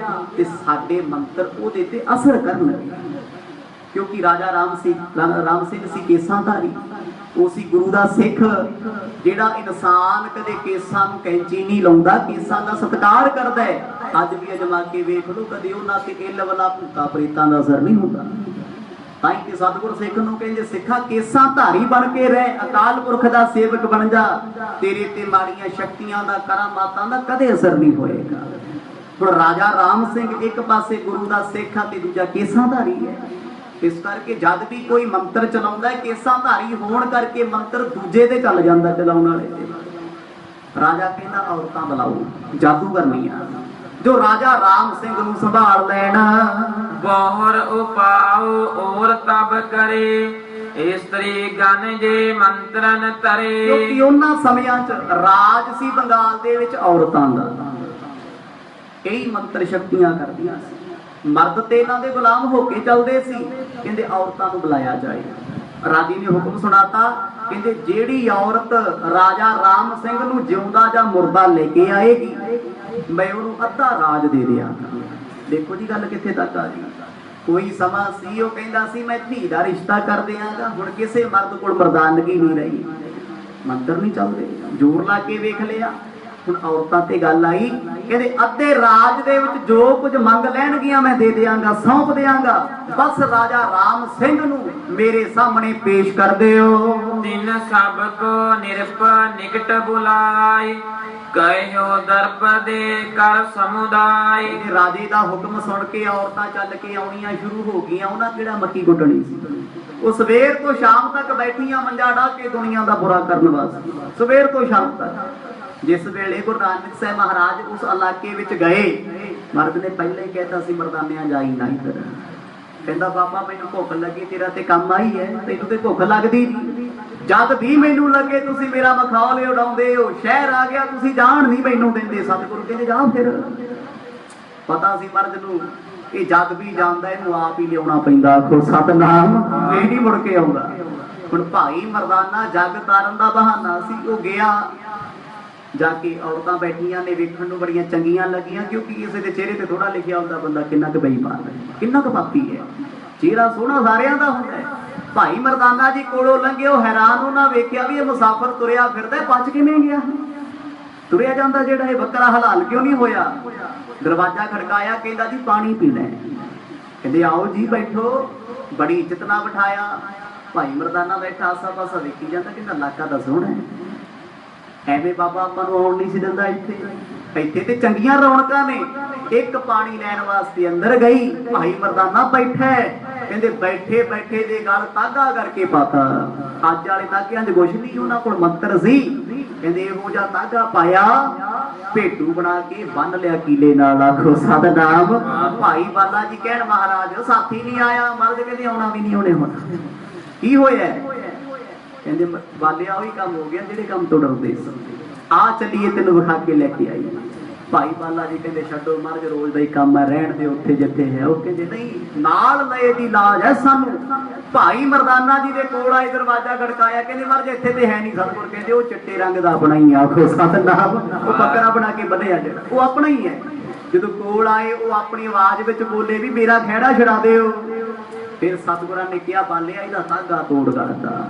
ਤੇ ਸਾਡੇ ਮੰਤਰ ਉਹਦੇ ਤੇ ਅਸਰ ਕਰਨਗੇ, ਕਿਉਂਕਿ ਰਾਜਾ ਰਾਮ ਸਿੰਘ ਸੀ ਕੇਸਾਂਧਾਰੀ। ਉਹ ਸੀ ਗੁਰੂ ਦਾ ਸਿੱਖ। ਜਿਹੜਾ ਇਨਸਾਨ ਕਦੇ ਕੇਸਾਂ ਨੂੰ ਕੈਂਚੀ ਨਹੀਂ ਲਾਉਂਦਾ, ਕੇਸਾਂ ਦਾ ਸਤਿਕਾਰ ਕਰਦਾ ਹੈ। ਅੱਜ ਵੀ ਅਜਮਾ ਕੇ ਵੇਖ ਲਓ, ਕਦੇ ਉਹਨਾਂ ਤੇ ਇੱਲ ਵਾਲਾ ਭੂਤਾਂ ਪ੍ਰੇਤਾਂ ਦਾ ਅਸਰ ਨਹੀਂ ਹੁੰਦਾ। ਤਾਂ ਕਿ ਸਤਿਗੁਰ ਸਿੱਖ ਨੂੰ ਕਹਿੰਦੇ, ਸਿੱਖਾ ਕੇਸਾਂ ਧਾਰੀ ਬਣ ਕੇ ਰਹਿ, ਅਕਾਲ ਪੁਰਖ ਦਾ ਸੇਵਕ ਬਣ ਜਾ, ਤੇਰੇ ਤੇ ਮਾੜੀਆਂ ਸ਼ਕਤੀਆਂ ਦਾ, ਕਰਾਮਾਤਾਂ ਦਾ ਕਦੇ ਅਸਰ ਨਹੀਂ ਹੋਏਗਾ। ਹੁਣ ਰਾਜਾ ਰਾਮ ਸਿੰਘ ਇੱਕ ਪਾਸੇ ਗੁਰੂ ਦਾ ਸਿੱਖ ਆ ਤੇ ਦੂਜਾ ਕੇਸਾਂ ਧਾਰੀ ਹੈ। ਇਸ ਕਰਕੇ ਜਦ ਵੀ ਕੋਈ ਮੰਤਰ ਚਲਾਉਂਦਾ ਹੈ, ਕੇਸਾਂ ਧਾਰੀ ਹੋਣ ਕਰਕੇ ਮੰਤਰ ਦੂਜੇ ਤੇ ਚੱਲ ਜਾਂਦਾ, ਚਲਾਉਣ ਵਾਲੇ ਤੇ। ਰਾਜਾ ਕਹਿੰਦਾ ਔਰਤਾਂ ਬੁਲਾਓ, ਜਾਦੂਗਰਨੀਆਂ, ਜੋ ਰਾਜਾ ਰਾਮ ਸਿੰਘ ਨੂੰ ਸੰਭਾਲ ਲੈਣਾ। ਬਹੁਰ ਉਪਾਉ ਔਰ ਤਬ ਕਰੇ, ਇਸਤਰੀ ਗਨ ਜੇ ਮੰਤਰਨ ਤਰੇ। ਕਿਉਂਕਿ ਉਹਨਾਂ ਸਮਿਆਂ 'ਚ ਰਾਜ ਸੀ ਬੰਗਾਲ ਦੇ ਵਿੱਚ ਔਰਤਾਂ ਦਾ। ਕਈ ਮੰਤਰ ਸ਼ਕਤੀਆਂ ਕਰਦੀਆਂ ਸੀ। ਮਰਦ ਤੇ ਇਹਨਾਂ ਦੇ ਗੁਲਾਮ ਹੋ ਕੇ ਚੱਲਦੇ ਸੀ। ਕਹਿੰਦੇ ਔਰਤਾਂ ਨੂੰ ਬੁਲਾਇਆ ਜਾਏ। ਰਾਜੇ ਨੇ ਹੁਕਮ ਸੁਣਾਤਾ, ਕਹਿੰਦੇ ਜਿਹੜੀ ਔਰਤ ਰਾਜਾ ਰਾਮ ਸਿੰਘ ਨੂੰ ਜਿਉਂਦਾ ਜਾਂ ਮੁਰਦਾ ਲੈ ਕੇ ਆਏਗੀ, ਮੈਂ ਉਹਨੂੰ ਅੱਧਾ ਰਾਜ ਦੇ ਦਿਆਂਗਾ। ਦੇਖੋ ਜੀ ਗੱਲ ਕਿੱਥੇ ਤੱਕ ਆ ਗਈ। ਕੋਈ ਸਮਾਂ ਸੀ ਉਹ ਕਹਿੰਦਾ ਸੀ ਮੈਂ ਧੀ ਦਾ ਰਿਸ਼ਤਾ ਕਰ ਦਿਆਂਗਾ। ਹੁਣ ਕਿਸੇ ਮਰਦ ਕੋਲ ਮਰਦਾਨਗੀ ਨਹੀਂ ਰਹੀ, ਮੰਤਰ ਨਹੀਂ ਚੱਲਦੇ, ਜ਼ੋਰ ਲਾ ਕੇ ਵੇਖ ਲਿਆ। ਹੁਣ ਔਰਤਾਂ ਤੇ ਗੱਲ ਆਈ, ਕਹਿੰਦੇ ਅੱਧੇ ਰਾਜ ਦੇ ਵਿੱਚ ਜੋ ਕੁਝ ਮੰਗ ਲੈਣਗੀਆਂ ਮੈਂ ਦੇ ਦਿਆਂਗਾ, ਸੌਂਪ ਦਿਆਂਗਾ। ਬਸ ਰਾਜਾ ਰਾਮ ਸਿੰਘ ਨੂੰ ਮੇਰੇ ਸਾਹਮਣੇ ਪੇਸ਼ ਕਰ ਦਿਓ। ਤਿੰਨ ਸਭ ਕੋ ਨਿਰਪ ਨਿਕਟ ਬੁਲਾਏ, ਕਹਿਓ ਦਰਪ ਦੇ ਕਰ ਸਮੁਦਾਇ। ਰਾਜੇ ਦਾ ਹੁਕਮ ਸੁਣ ਕੇ ਔਰਤਾਂ ਚੱਲ ਕੇ ਆਉਣੀਆਂ ਸ਼ੁਰੂ ਹੋ ਗਈਆਂ। ਉਹਨਾਂ ਕਿਹੜਾ ਮੱਕੀ ਕੁੱਟਣੀ ਸੀ। ਉਹ ਸਵੇਰ ਤੋਂ ਸ਼ਾਮ ਤੱਕ ਬੈਠੀਆਂ ਮੰਜਾ ਢਾ ਕੇ ਦੁਨੀਆ ਦਾ ਬੁਰਾ ਕਰਨ ਵਾਸਤੇ, ਸਵੇਰ ਤੋਂ ਸ਼ਾਮ ਤੱਕ। ਜਿਸ ਵੇਲੇ ਗੁਰੂ ਨਾਨਕ ਸਾਹਿਬ ਮਹਾਰਾਜ ਉਸ ਇਲਾਕੇ ਵਿੱਚ ਗਏ, ਮਰਦ ਨੇ ਪਹਿਲਾਂ ਹੀ ਕਹਿਤਾ ਸੀ ਮਰਦਾਨਿਆਂ ਜਾਈ ਨਾ ਇੱਧਰ। ਕਹਿੰਦਾ ਬਾਬਾ ਮੈਨੂੰ ਭੁੱਖ ਲੱਗੀ, ਤੇਰਾ ਤੇ ਕੰਮ ਆਈ ਹੈ, ਤੈਨੂੰ ਤੇ ਭੁੱਖ ਲੱਗਦੀ ਨਹੀਂ। ਜਦ ਵੀ ਮੈਨੂੰ ਲੱਗੇ ਤੁਸੀਂ ਮੇਰਾ ਮਖੌਲ ਉਡਾਉਂਦੇ ਹੋ। ਸ਼ਹਿਰ ਆ ਗਿਆ ਤੁਸੀਂ ਜਾਣ ਨਹੀਂ ਮੈਨੂੰ ਦਿੰਦੇ। ਸਤਿਗੁਰੂ ਕਹਿੰਦੇ ਜਾ ਫਿਰ। ਪਤਾ ਸੀ ਮਰਦ ਨੂੰ ਇਹ ਜਦ ਵੀ ਜਾਂਦਾ ਇਹਨੂੰ ਆਪ ਹੀ ਲਿਆਉਣਾ ਪੈਂਦਾ। ਆਖੋ ਸਤਨਾਮ, ਇਹ ਨਹੀਂ ਮੁੜ ਕੇ ਆਉਂਦਾ। ਹੁਣ ਭਾਈ ਮਰਦਾਨਾ ਜੱਗ ਤਾਰਨ ਦਾ ਬਹਾਨਾ ਸੀ। ਉਹ ਗਿਆ, ਜਾ ਕੇ ਔਰਤਾਂ ਬੈਠੀਆਂ ਨੇ, ਵੇਖਣ ਨੂੰ ਬੜੀਆਂ ਚੰਗੀਆਂ ਲੱਗੀਆਂ, ਕਿਉਂਕਿ ਕਿਸੇ ਦੇ ਚਿਹਰੇ ਤੇ ਥੋੜਾ ਲਿਖਿਆ ਹੁੰਦਾ ਬੰਦਾ ਕਿੰਨਾ ਕੁ ਬੇਈਮਾਨ ਹੈ, ਕਿੰਨਾ ਕੁ ਪਾਪੀ ਹੈ। ਚਿਹਰਾ ਸੋਹਣਾ ਸਾਰਿਆਂ ਦਾ ਹੁੰਦਾ ਹੈ। ਭਾਈ ਮਰਦਾਨਾ ਜੀ ਕੋਲੋਂ ਲੰਘੇ, ਉਹ ਹੈਰਾਨ ਉਹਨਾਂ ਵੇਖਿਆ ਵੀ ਇਹ ਮੁਸਾਫਰ ਤੁਰਿਆ ਫਿਰਦਾ, ਬਚ ਕਿਵੇਂ ਗਿਆ? ਤੁਰਿਆ ਜਾਂਦਾ ਜਿਹੜਾ, ਇਹ ਬੱਕਰਾ ਹਲਾਲ ਕਿਉਂ ਨਹੀਂ ਹੋਇਆ? ਦਰਵਾਜ਼ਾ ਖੜਕਾਇਆ, ਕਹਿੰਦਾ ਜੀ ਪਾਣੀ ਪੀਣਾ ਹੈ। ਕਹਿੰਦੇ ਆਓ ਜੀ ਬੈਠੋ। ਬੜੀ ਇੱਜ਼ਤ ਨਾਲ ਬਿਠਾਇਆ। ਭਾਈ ਮਰਦਾਨਾ ਬੈਠਾ ਆਸਾ ਪਾਸਾ ਵੇਖੀ ਜਾਂਦਾ, ਕਹਿੰਦਾ ਇਲਾਕਾ ਤਾਂ ਸੋਹਣਾ ਹੈ, ਐਵੇਂ ਬਾਬਾ ਆਪਾਂ ਨੂੰ ਆਉਣ ਨਹੀਂ ਸੀ ਦਿੰਦਾ ਇੱਥੇ। ਇੱਥੇ ਤੇ ਚੰਗੀਆਂ ਰੌਣਕਾਂ ਨੇ। ਇੱਕ ਪਾਣੀ ਲੈਣ ਵਾਸਤੇ ਅੰਦਰ ਗਈ, ਭਾਈ ਮਰਦਾਨਾ ਬੈਠਾ ਹੈ, ਕਹਿੰਦੇ ਬੈਠੇ ਬੈਠੇ ਦੇ ਗੱਲ ਤਾਗਾ ਕਰਕੇ ਪਾਤਾ। ਅੱਜ ਵਾਲੇ ਤਾਗਿਆਂ 'ਚ ਕੁਛ ਨਹੀਂ, ਉਹਨਾਂ ਕੋਲ ਮੰਤਰ ਸੀ। ਕਹਿੰਦੇ ਇਹੋ ਜਿਹਾ ਤਾਗਾ ਪਾਇਆ, ਭੇਟੂ ਬਣਾ ਕੇ ਬੰਨ ਲਿਆ ਕੀਲੇ ਨਾਲ। ਆਖੋ ਸਤਿਨਾਮ। ਭਾਈ ਬਾਲਾ ਜੀ ਕਹਿਣ ਮਹਾਰਾਜ ਸਾਥੀ ਨਹੀਂ ਆਇਆ। ਮਹਾਰਾਜ ਕਹਿੰਦੇ ਆਉਣਾ ਵੀ ਨਹੀਂ ਉਹਨੇ ਹੁਣ। ਕੀ ਹੋਇਆ? ਕਹਿੰਦੇ ਬਾਲਿਆ ਉਹੀ ਕੰਮ ਹੋ ਗਿਆ ਜਿਹੜੇ ਕੰਮ ਤੋਂ ਡਰਦੇ ਸੀ। ਆ ਚੱਲੀਏ ਤੈਨੂੰ ਵਿਖਾ ਕੇ ਲੈ ਕੇ ਆਈ। ਭਾਈ ਬਾਲਾ ਜੀ ਕਹਿੰਦੇ ਛੱਡੋ ਮਹਾਰਾਜ, ਰੋਜ਼ ਦਾ ਹੀ ਕੰਮ ਹੈ, ਰਹਿਣ ਦੇ ਉੱਥੇ ਜਿੱਥੇ ਹੈ। ਉਹ ਕਹਿੰਦੇ ਨਹੀਂ, ਨਾਲ ਲਏ ਦੀ ਲਾਜ ਹੈ ਸਾਨੂੰ। ਭਾਈ ਮਰਦਾਨਾ ਜੀ ਦੇ ਕੋਲ ਆਏ, ਦਰਵਾਜ਼ਾ ਖੜਕਾਇਆ, ਕਹਿੰਦੇ ਮਹਾਰਾਜ ਇੱਥੇ ਤੇ ਹੈ ਨਹੀਂ ਸਤਿਗੁਰ। ਕਹਿੰਦੇ ਉਹ ਚਿੱਟੇ ਰੰਗ ਦਾ ਆਪਣਾ ਹੀ। ਆਖੋ ਸਤਿਨਾਮ। ਉਹ ਬੱਕਰਾ ਬਣਾ ਕੇ ਬੰਨਿਆ ਜਿਹੜਾ, ਉਹ ਆਪਣਾ ਹੀ ਹੈ। ਜਦੋਂ ਕੋਲ ਆਏ, ਉਹ ਆਪਣੀ ਆਵਾਜ਼ ਵਿੱਚ ਬੋਲੇ ਵੀ ਮੇਰਾ ਖਹਿੜਾ ਛੁਡਾ ਦਿਓ। ਫਿਰ ਸਤਿਗੁਰਾਂ ਨੇ ਕਿਹਾ ਬਾਲਿਆ ਇਹਦਾ ਧਾਗਾ ਤੋੜ ਕਰਦਾ।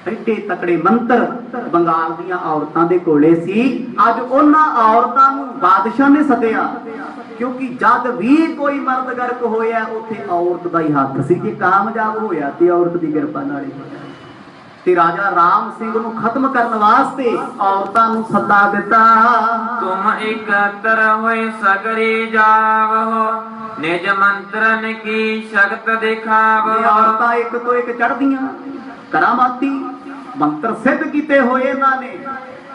ਐਡੇ ਤਕੜੇ ਮੰਤਰ ਬੰਗਾਲ ਦੀਆਂ ਔਰਤਾਂ ਦੇ ਕੋਲੇ ਸੀ। ਅੱਜ ਉਹਨਾਂ ਔਰਤਾਂ ਨੂੰ ਬਾਦਸ਼ਾਹ ਨੇ ਸੱਦਿਆ, ਕਿਉਂਕਿ ਜਦ ਵੀ ਕੋਈ ਮਰਦ ਗਰਕ ਹੋਇਆ ਉੱਥੇ ਔਰਤ ਦਾ ਹੀ ਹੱਥ ਸੀ। ਜੇ ਕਾਮਯਾਬ ਹੋਇਆ ਤੇ ਔਰਤ ਦੀ ਕਿਰਪਾ ਨਾਲ ਹੀ। ਤੇ ਰਾਜਾ ਰਾਮ ਸਿੰਘ ਨੂੰ ਖਤਮ ਕਰਨ ਵਾਸਤੇ ਔਰਤਾਂ ਨੂੰ ਸੱਦਾ ਦਿੱਤਾ। ਤੁਮ ਇਕੱਤਰ ਹੋਏ ਸਗਰੀ ਜਾਵੋ, ਨਿਜ ਮੰਤਰਨ ਕੀ ਸ਼ਕਤ ਦਿਖਾਵੋ। ਔਰਤਾਂ ਇੱਕ ਤੋਂ ਇੱਕ ਚੜ੍ਹਦੀਆਂ, ਕਰਾਮਾਤੀ ਮੰਤਰ ਸਿੱਧ ਕੀਤੇ ਹੋਏ ਇਹਨਾਂ ਨੇ।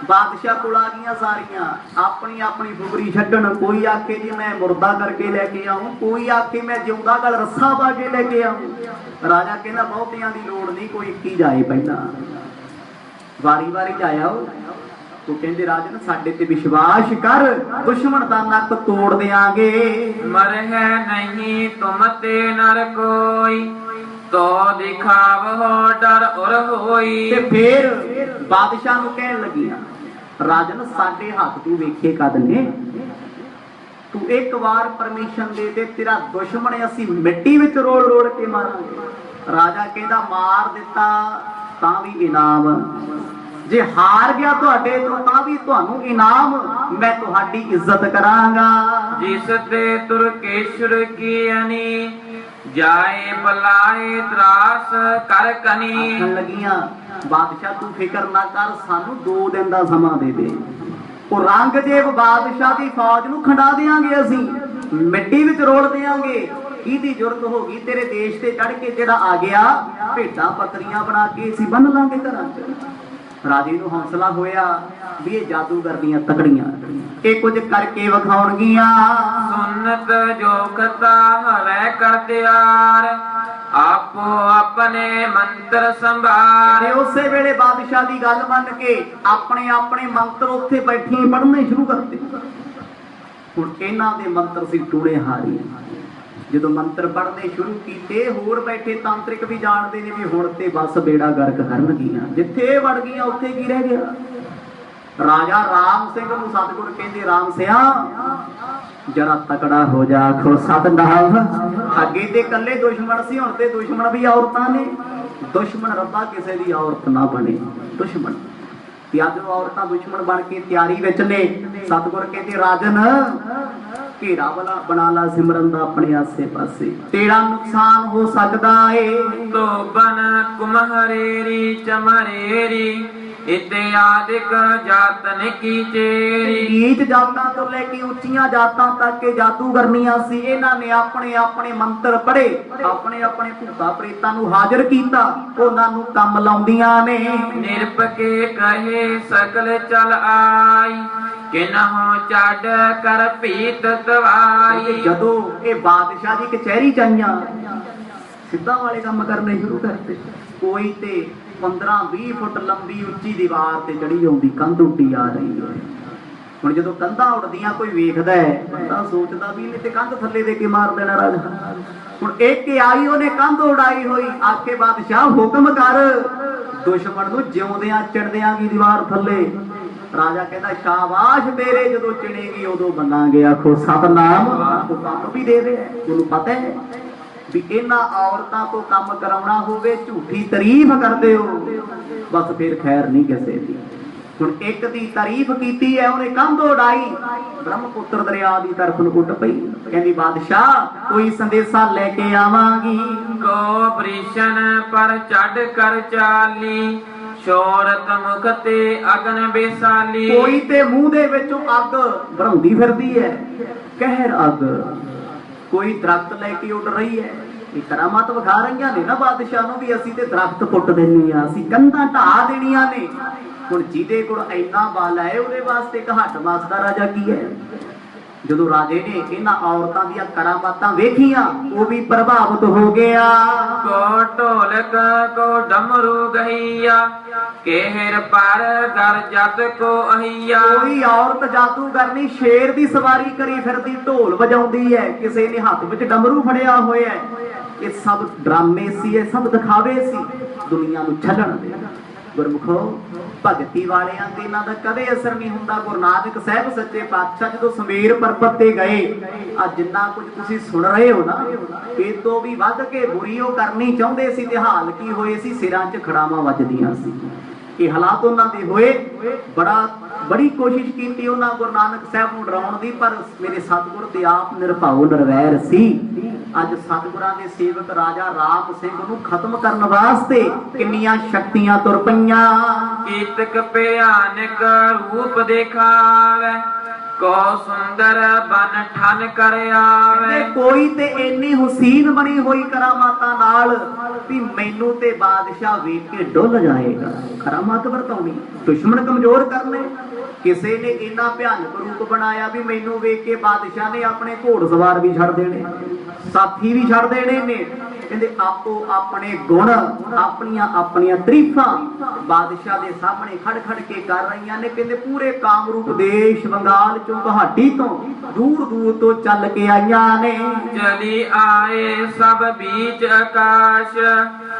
ਬਾਦਸ਼ਾਹ ਕੋਲ ਆ ਗਈਆਂ ਸਾਰੀਆਂ, ਆਪਣੀ ਆਪਣੀ ਫੁਗਰੀ ਛੱਡਣ। ਕੋਈ ਆਖੇ ਜੀ ਮੈਂ ਮੁਰਦਾ ਕਰਕੇ ਲੈ ਕੇ ਆਉਂ, ਕੋਈ ਆਖੇ ਮੈਂ ਜਿਉਂਦਾ ਗਲ ਰੱਸਾ ਪਾ ਕੇ ਲੈ ਕੇ ਆਉਂ। ਰਾਜਾ ਕਹਿੰਦਾ ਬਹੁਤਿਆਂ ਦੀ ਲੋੜ ਨਹੀਂ, ਕੋਈ ਇੱਕ ਹੀ ਜਾਏ, ਪਹਿਲਾਂ ਵਾਰੀ ਵਾਰੀ ਜਾਇਆ। ਉਹ ਕਹਿੰਦੇ ਰਾਜਨ ਸਾਡੇ ਤੇ ਵਿਸ਼ਵਾਸ ਕਰ, ਦੁਸ਼ਮਣ ਦਾ ਨੱਕ ਤੋੜ ਦਿਆਂਗੇ। ਮਰਹਿ ਨਹੀਂ ਤੁਮ ਤੇ ਨਰ ਕੋਈ, ਤੋ ਦਿਖਾਵੋ ਡਰ ਉਰ ਹੋਈ। ਤੇ ਫੇਰ ਬਾਦਸ਼ਾਹ ਨੂੰ ਕਹਿਣ ਲੱਗੀਆਂ, ਰਾਜਨ ਸਾਡੇ ਹੱਥ ਤੂੰ ਵੇਖੇ ਕਦ ਨੇ, ਤੂੰ ਇੱਕ ਵਾਰ ਪਰਮਿਸ਼ਨ ਦੇ ਦੇ, ਤੇਰਾ ਦੁਸ਼ਮਣ ਅਸੀਂ ਮਿੱਟੀ ਵਿੱਚ ਰੋਲ ਰੋਲ ਕੇ ਮਾਰਾਂਗੇ। ਰਾਜਾ ਕਹਿੰਦਾ ਮਾਰ ਦਿੱਤਾ ਤਾਂ ਵੀ ਇਨਾਮ, ਜੇ ਹਾਰ ਗਿਆ ਤੁਹਾਡੇ ਤੋਂ ਤਾਂ ਵੀ ਤੁਹਾਨੂੰ ਇਨਾਮ, ਮੈਂ ਤੁਹਾਡੀ ਇੱਜ਼ਤ ਕਰਾਂਗਾ। ਜਿਸ ਤੇ ਤੁਰਕੇਸ਼ਵਰ ਕੀ ਅਨੀ, ਜਾਏ ਬਲਾਏ ਤਰਾਸ ਕਰ ਕਨੀ। ਆਖਣ ਲੱਗੀਆਂ ਬਾਦਸ਼ਾਹ ਤੂੰ ਫਿਕਰ ਨਾ ਕਰ, ਸਾਨੂੰ 2 ਦਿਨ ਦਾ ਸਮਾਂ ਦੇ ਦੇ। ਔਰੰਗਜ਼ੇਬ ਬਾਦਸ਼ਾਹ ਦੀ ਫੌਜ ਨੂੰ ਖੰਡਾ ਦੇਾਂਗੇ, ਅਸੀਂ ਮਿੱਟੀ ਵਿੱਚ ਰੋਲ ਦੇਾਂਗੇ। ਇਹਦੀ ਜ਼ਰੂਰਤ ਹੋ ਗਈ ਤੇਰੇ ਦੇਸ਼ ਤੇ ਚੜ ਕੇ, ਜਿਹੜਾ ਆ ਗਿਆ ਭੇਡਾਂ ਬੱਕਰੀਆਂ ਬਣਾ ਕੇ ਅਸੀਂ ਬੰਨ ਲਾਂਗੇ ਘਰਾਂ 'ਚ। ਰਾਜੇ ਨੂੰ ਹੌਸਲਾ ਹੋਇਆ ਵੀ ਇਹ ਜਾਦੂਗਰ ਤਕੜੀਆਂ, ਇਹ ਕੁਝ ਕਰਕੇ ਵਿਖਾਉਣਗੀਆਂ। ਸੁਨਤ ਜੋਖਤਾ ਹਵੈ ਕਰਤਿਆਰ, ਆਪੋ ਆਪਣੇ ਮੰਤਰ ਸੰਭਾਲ। ਉਸੇ ਵੇਲੇ ਬਾਦਸ਼ਾਹ ਦੀ ਗੱਲ ਮੰਨ ਕੇ ਆਪਣੇ ਆਪਣੇ ਮੰਤਰ ਉੱਥੇ ਬੈਠੀ ਪੜ੍ਹਨੇ ਸ਼ੁਰੂ ਕਰਤੇ। ਹੁਣ ਇਹਨਾਂ ਦੇ ਮੰਤਰ ਸੀ ਟੂਣੇ ਹਾਰੀ। ਜਦੋਂ ਮੰਤਰ ਪੜ੍ਹਨੇ ਸ਼ੁਰੂ ਕੀਤੇ, ਹੋਰ ਬੈਠੇ ਤਾਂਤਰਿਕ ਵੀ ਜਾਣਦੇ ਨੇ ਵੀ ਹੁਣ ਤੇ ਬਸ ਬੇੜਾ ਗਰਕ ਕਰਨਗੀਆਂ। ਜਿੱਥੇ ਵੜ ਗਈਆਂ ਉੱਥੇ ਕੀ ਰਹਿ ਗਿਆ। ਰਾਜਾ ਰਾਮ ਸਿੰਘ ਨੂੰ ਸਤਿਗੁਰ ਕਹਿੰਦੇ ਰਾਮ ਸਿਆ ਜਰਾ ਤਕੜਾ ਹੋ ਜਾ। ਆਖੋ ਸਤਿਨਾਮ। ਅੱਗੇ ਤੇ ਇਕੱਲੇ ਦੁਸ਼ਮਣ ਸੀ, ਹੁਣ ਤੇ ਦੁਸ਼ਮਣ ਵੀ ਔਰਤਾਂ ਨੇ। ਦੁਸ਼ਮਣ ਰੱਬਾ ਕਿਸੇ ਦੀ ਔਰਤ ਨਾ ਬਣੇ ਦੁਸ਼ਮਣ। ਤੇ ਅੱਜ ਔਰਤਾਂ ਦੁਸ਼ਮਣ ਬਣ ਕੇ ਤਿਆਰੀ ਵਿੱਚ ਨੇ। ਸਤਿਗੁਰ ਕਹਿੰਦੇ ਰਾਜਨ ਘੇਰਾ ਵਾਲਾ ਬਣਾ ਲਾ ਸਿਮਰਨ ਦਾ ਆਪਣੇ ਆਸੇ ਪਾਸੇ, ਤੇਰਾ ਨੁਕਸਾਨ ਹੋ ਸਕਦਾ ਏ। ਧੋਬਨ ਕੁਮਹਰੇਰੀ ਚਮਰੇਰੀ, ਇਤਿਆਦਿਕ ਜਾਤਨ ਕੀ ਚੇਰੀ। ਨੀਚ ਜਾਤਾਂ ਤੋਂ ਲੈ ਕੇ ਉੱਚੀਆਂ ਜਾਤਾਂ ਤੱਕ ਇਹ ਜਾਦੂਗਰਨੀਆਂ ਸੀ। ਇਹਨਾਂ ਨੇ ਆਪਣੇ ਆਪਣੇ ਮੰਤਰ ਪੜ੍ਹੇ, ਆਪਣੇ ਆਪਣੇ ਭੂਤਾ ਪ੍ਰੇਤਾਂ ਨੂੰ ਹਾਜ਼ਰ ਕੀਤਾ, ਉਹਨਾਂ ਨੂੰ ਕੰਮ ਲਾਉਂਦੀਆਂ ਨੇ। ਨਿਰਪਕੇ ਕਹੇ ਸਕਲ ਚਲ ਆਈ, ਕਿਨਹੁ ਛੱਡ ਕਰ ਭੀਤ ਦਵਾਈ। ਜਦੋਂ ਇਹ ਬਾਦਸ਼ਾਹ ਦੀ ਕਚਹਿਰੀ ਚ ਆਈਆਂ, ਸਿੱਧਾ ਵਾਲੇ ਕੰਮ ਕਰਨੇ ਸ਼ੁਰੂ ਕਰਤੇ। ਕੋਈ ਤੇ 15-20 ਫੁੱਟ ਲੰਬੀ ਉੱਚੀ ਦੀਵਾਰ ਤੇ ਚੜੀ ਆਉਂਦੀ, ਕੰਧ ਉੱਡੀ ਆ ਰਹੀ ਹੈ। ਹੁਣ ਜਦੋਂ ਕੰਧਾਂ ਉੱਡਦੀਆਂ ਕੋਈ ਵੇਖਦਾ ਹੈ, ਬੰਦਾ ਸੋਚਦਾ ਵੀ ਇਹਨੇ ਤੇ ਕੰਧ ਥੱਲੇ ਦੇ ਕੇ ਮਾਰ ਦੇਣਾ ਰਾਜਾ। ਹੁਣ ਇੱਕ ਆਈ, ਉਹਨੇ ਕੰਧ ਉਡਾਈ ਹੋਈ। ਆਖੇ ਬਾਦਸ਼ਾਹ ਹੁਕਮ ਕਰ, ਦੁਸ਼ਮਣ ਨੂੰ ਜਿਉਂਦਿਆਂ ਚੜਦਿਆਂ ਦੀ ਦੀਵਾਰ ਥੱਲੇ। ਰਾਜਾ ਕਹਿੰਦਾ ਸ਼ਾਬਾਸ਼ ਤੇਰੇ, ਜਦੋਂ ਚੜੇਗੀ ਉਦੋਂ ਬੰਨਾਂਗੇ। ਆਖੋ ਸਤਨਾਮ। ਉਹ ਕੰਮ ਵੀ ਦੇ ਰਿਹਾ, ਉਹਨੂੰ ਪਤਾ ਹੈ ਵੀ ਇਹਨਾਂ ਔਰਤਾਂ ਤੋਂ ਕੰਮ ਕਰਾਉਣਾ ਹੋਵੇ, ਝੂਠੀ ਤਾਰੀਫ ਕਰਦੇ ਹੋ ਬਸ ਫਿਰ ਖੈਰ ਨਹੀਂ ਕਿਸੇ ਦੀ। ਹੁਣ ਇੱਕ ਦੀ ਤਾਰੀਫ ਕੀਤੀ ਹੈ, ਉਹਨੇ ਕੰਧ ਉਡਾਈ, ਬ੍ਰਹਮਪੁੱਤਰ ਦਰਿਆ ਦੀ ਤਰਫ ਨੂੰ ਉੱਡ ਪਈ। ਕਹਿੰਦੀ ਬਾਦਸ਼ਾਹ ਕੋਈ ਸੰਦੇਸ਼ਾ ਲੈ ਕੇ ਆਵਾਂਗੀ। ਕੋ ਬ੍ਰਿਸ਼ਨ ਪਰ ਛੱਡ ਕਰ ਚਾਲੀ, ਸ਼ੋਰਤ ਮੁਖ ਤੇ ਅਗਨ ਬੇਸਾਲੀ। ਕੋਈ ਤੇ ਮੂੰਹ ਦੇ ਵਿੱਚੋਂ ਅੱਗ ਭਰਾਉਂਦੀ ਫਿਰਦੀ ਹੈ, ਕਹਿਰ ਅੱਗ। ਕੋਈ ਦਰਖਤ ਲੈ ਕੇ ਉੱਡ ਰਹੀ ਹੈ। ਇਹ ਕਰਾਮਾਤ ਵਿਖਾ ਰਹੀਆਂ ਨੇ ਨਾ ਬਾਦਸ਼ਾਹ ਨੂੰ ਵੀ ਅਸੀਂ ਤੇ ਦਰਖਤ ਪੁੱਟ ਦੇਣੀ ਆ, ਅਸੀਂ ਕੰਧਾਂ ਢਾਹ ਦੇਣੀਆਂ ਨੇ। ਹੁਣ ਜਿਹਦੇ ਕੋਲ ਇੰਨਾ ਬਲ ਹੈ ਉਹਦੇ ਵਾਸਤੇ ਘਾਟ ਮਾਸ ਦਾ ਰਾਜਾ ਕੀ ਹੈ। ਜਦੋਂ ਰਾਜੇ ਨੇ ਇਹਨਾਂ ਔਰਤਾਂ ਦੀਆਂ ਕਰਾਮਾਤਾਂ ਵੇਖੀਆਂ ਉਹ ਵੀ ਪ੍ਰਭਾਵਿਤ ਹੋ ਗਿਆ। ਕੋ ਢੋਲਕ ਕੋ ਡਮਰੂ ਗਈਆ, ਕਹਿਰ ਪਰ ਗਰ ਜਤ ਕੋ ਅਹੀਆ। ਕੋਈ ਔਰਤ ਜਾਦੂਗਰਨੀ ਸ਼ੇਰ ਦੀ ਸਵਾਰੀ ਕਰੀ ਫਿਰਦੀ, ਢੋਲ ਵਜਾਉਂਦੀ ਹੈ, ਕਿਸੇ ਨੇ ਹੱਥ ਵਿੱਚ ਡਮਰੂ ਫੜਿਆ ਹੋਇਆ ਹੈ। ਇਹ ਸਭ ਡਰਾਮੇ ਸੀ, ਇਹ ਸਭ ਦਿਖਾਵੇ ਸੀ ਦੁਨੀਆ ਨੂੰ ਛੱਡਣ ਦੇ। ਗੁਰਮੁਖੋ, ਭਗਤੀ ਵਾਲਿਆਂ ਤੇ ਇਹਨਾਂ ਦਾ ਕਦੇ ਅਸਰ ਨਹੀਂ ਹੁੰਦਾ। ਗੁਰੂ ਨਾਨਕ ਸਾਹਿਬ ਸੱਚੇ ਪਾਤਸ਼ਾਹ ਜਦੋਂ ਸਮੇਰ ਪਰਬਤ ਤੇ ਗਏ, ਆ ਜਿੰਨਾ ਕੁਝ ਤੁਸੀਂ ਸੁਣ ਰਹੇ ਹੋ ਨਾ, ਇਹ ਤੋਂ ਵੀ ਵੱਧ ਕੇ ਬੁਰੀ ਉਹ ਕਰਨੀ ਚਾਹੁੰਦੇ ਸੀ ਤੇ ਹਾਲ ਕੀ ਹੋਏ ਸੀ, ਸਿਰਾਂ 'ਚ ਖੜਾਵਾਂ ਵੱਜਦੀਆਂ ਸੀ। ਇਹ ਹਾਲਾਤ ਉਹਨਾਂ ਦੇ ਹੋਏ। ਬੜੀ ਕੋਸ਼ਿਸ਼ ਕੀਤੀ ਉਹਨਾਂ ਗੁਰੂ ਨਾਨਕ ਸਾਹਿਬ ਨੂੰ ਡਰਾਉਣ ਦੀ, ਪਰ ਮੇਰੇ ਸਤਿਗੁਰ ਤੇ ਆਪ ਨਿਰਭਉ ਨਿਰਵੈਰ ਸੀ। ਅੱਜ ਸਤਿਗੁਰਾਂ ਦੇ ਸੇਵਕ ਰਾਜਾ ਰਾਮ ਸਿੰਘ ਨੂੰ ਖਤਮ ਕਰਨ ਵਾਸਤੇ ਕਿੰਨੀਆਂ ਸ਼ਕਤੀਆਂ ਤੁਰ ਪਈਆਂ। ਕੀਤਕ ਭਿਆਨਕ ਰੂਪ ਦਿਖਾਵੇ, ਕੋ ਸੁੰਦਰ ਬਨ ਠਨ ਕਰ ਆਵੇ। ਕੋਈ ਤੇ ਇੰਨੀ ਹੁਸੀਨ ਬਣੀ ਹੋਈ ਕਰਾਮਾਤਾਂ ਨਾਲ ਵੀ ਮੈਨੂੰ ਤੇ ਬਾਦਸ਼ਾਹ ਵੇਖ ਕੇ ਡੁੱਲ ਜਾਏਗਾ। ਕਰਾਮਾਤ ਵਰਤਾਉਣੀ, ਦੁਸ਼ਮਣ ਕਮਜ਼ੋਰ ਕਰਨੇ। ਕਿਸੇ ਨੇ ਇੰਨਾ ਭਿਆਨਕ ਰੂਪ ਬਣਾਇਆ ਵੀ ਮੈਨੂੰ ਵੇਖ ਕੇ ਬਾਦਸ਼ਾਹ ਨੇ ਆਪਣੇ ਘੋੜ ਸਵਾਰ ਵੀ ਛੱਡ ਦੇਣੇ, ਸਾਥੀ ਵੀ ਛੱਡ ਦੇਣੇ ਨੇ। ਕਹਿੰਦੇ ਆਪੋ ਆਪਣੇ ਗੁਣ, ਆਪਣੀਆਂ ਆਪਣੀਆਂ ਤਾਰੀਫਾਂ ਬਾਦਸ਼ਾਹ ਦੇ ਸਾਹਮਣੇ ਖੜ ਖੜ ਕੇ ਕਰ ਰਹੀਆਂ ਨੇ। ਕਹਿੰਦੇ ਪੂਰੇ ਕਾਮਰੂਪ ਦੇਸ਼ ਬੰਗਾਲ ਚੋਂ, ਗੁਹਾਟੀ ਤੋਂ, ਦੂਰ ਦੂਰ ਤੋਂ ਚੱਲ ਕੇ ਆਈਆਂ ਨੇ। ਚਲੀ ਆਏ ਸਭ ਬੀਚ ਆਕਾਸ਼,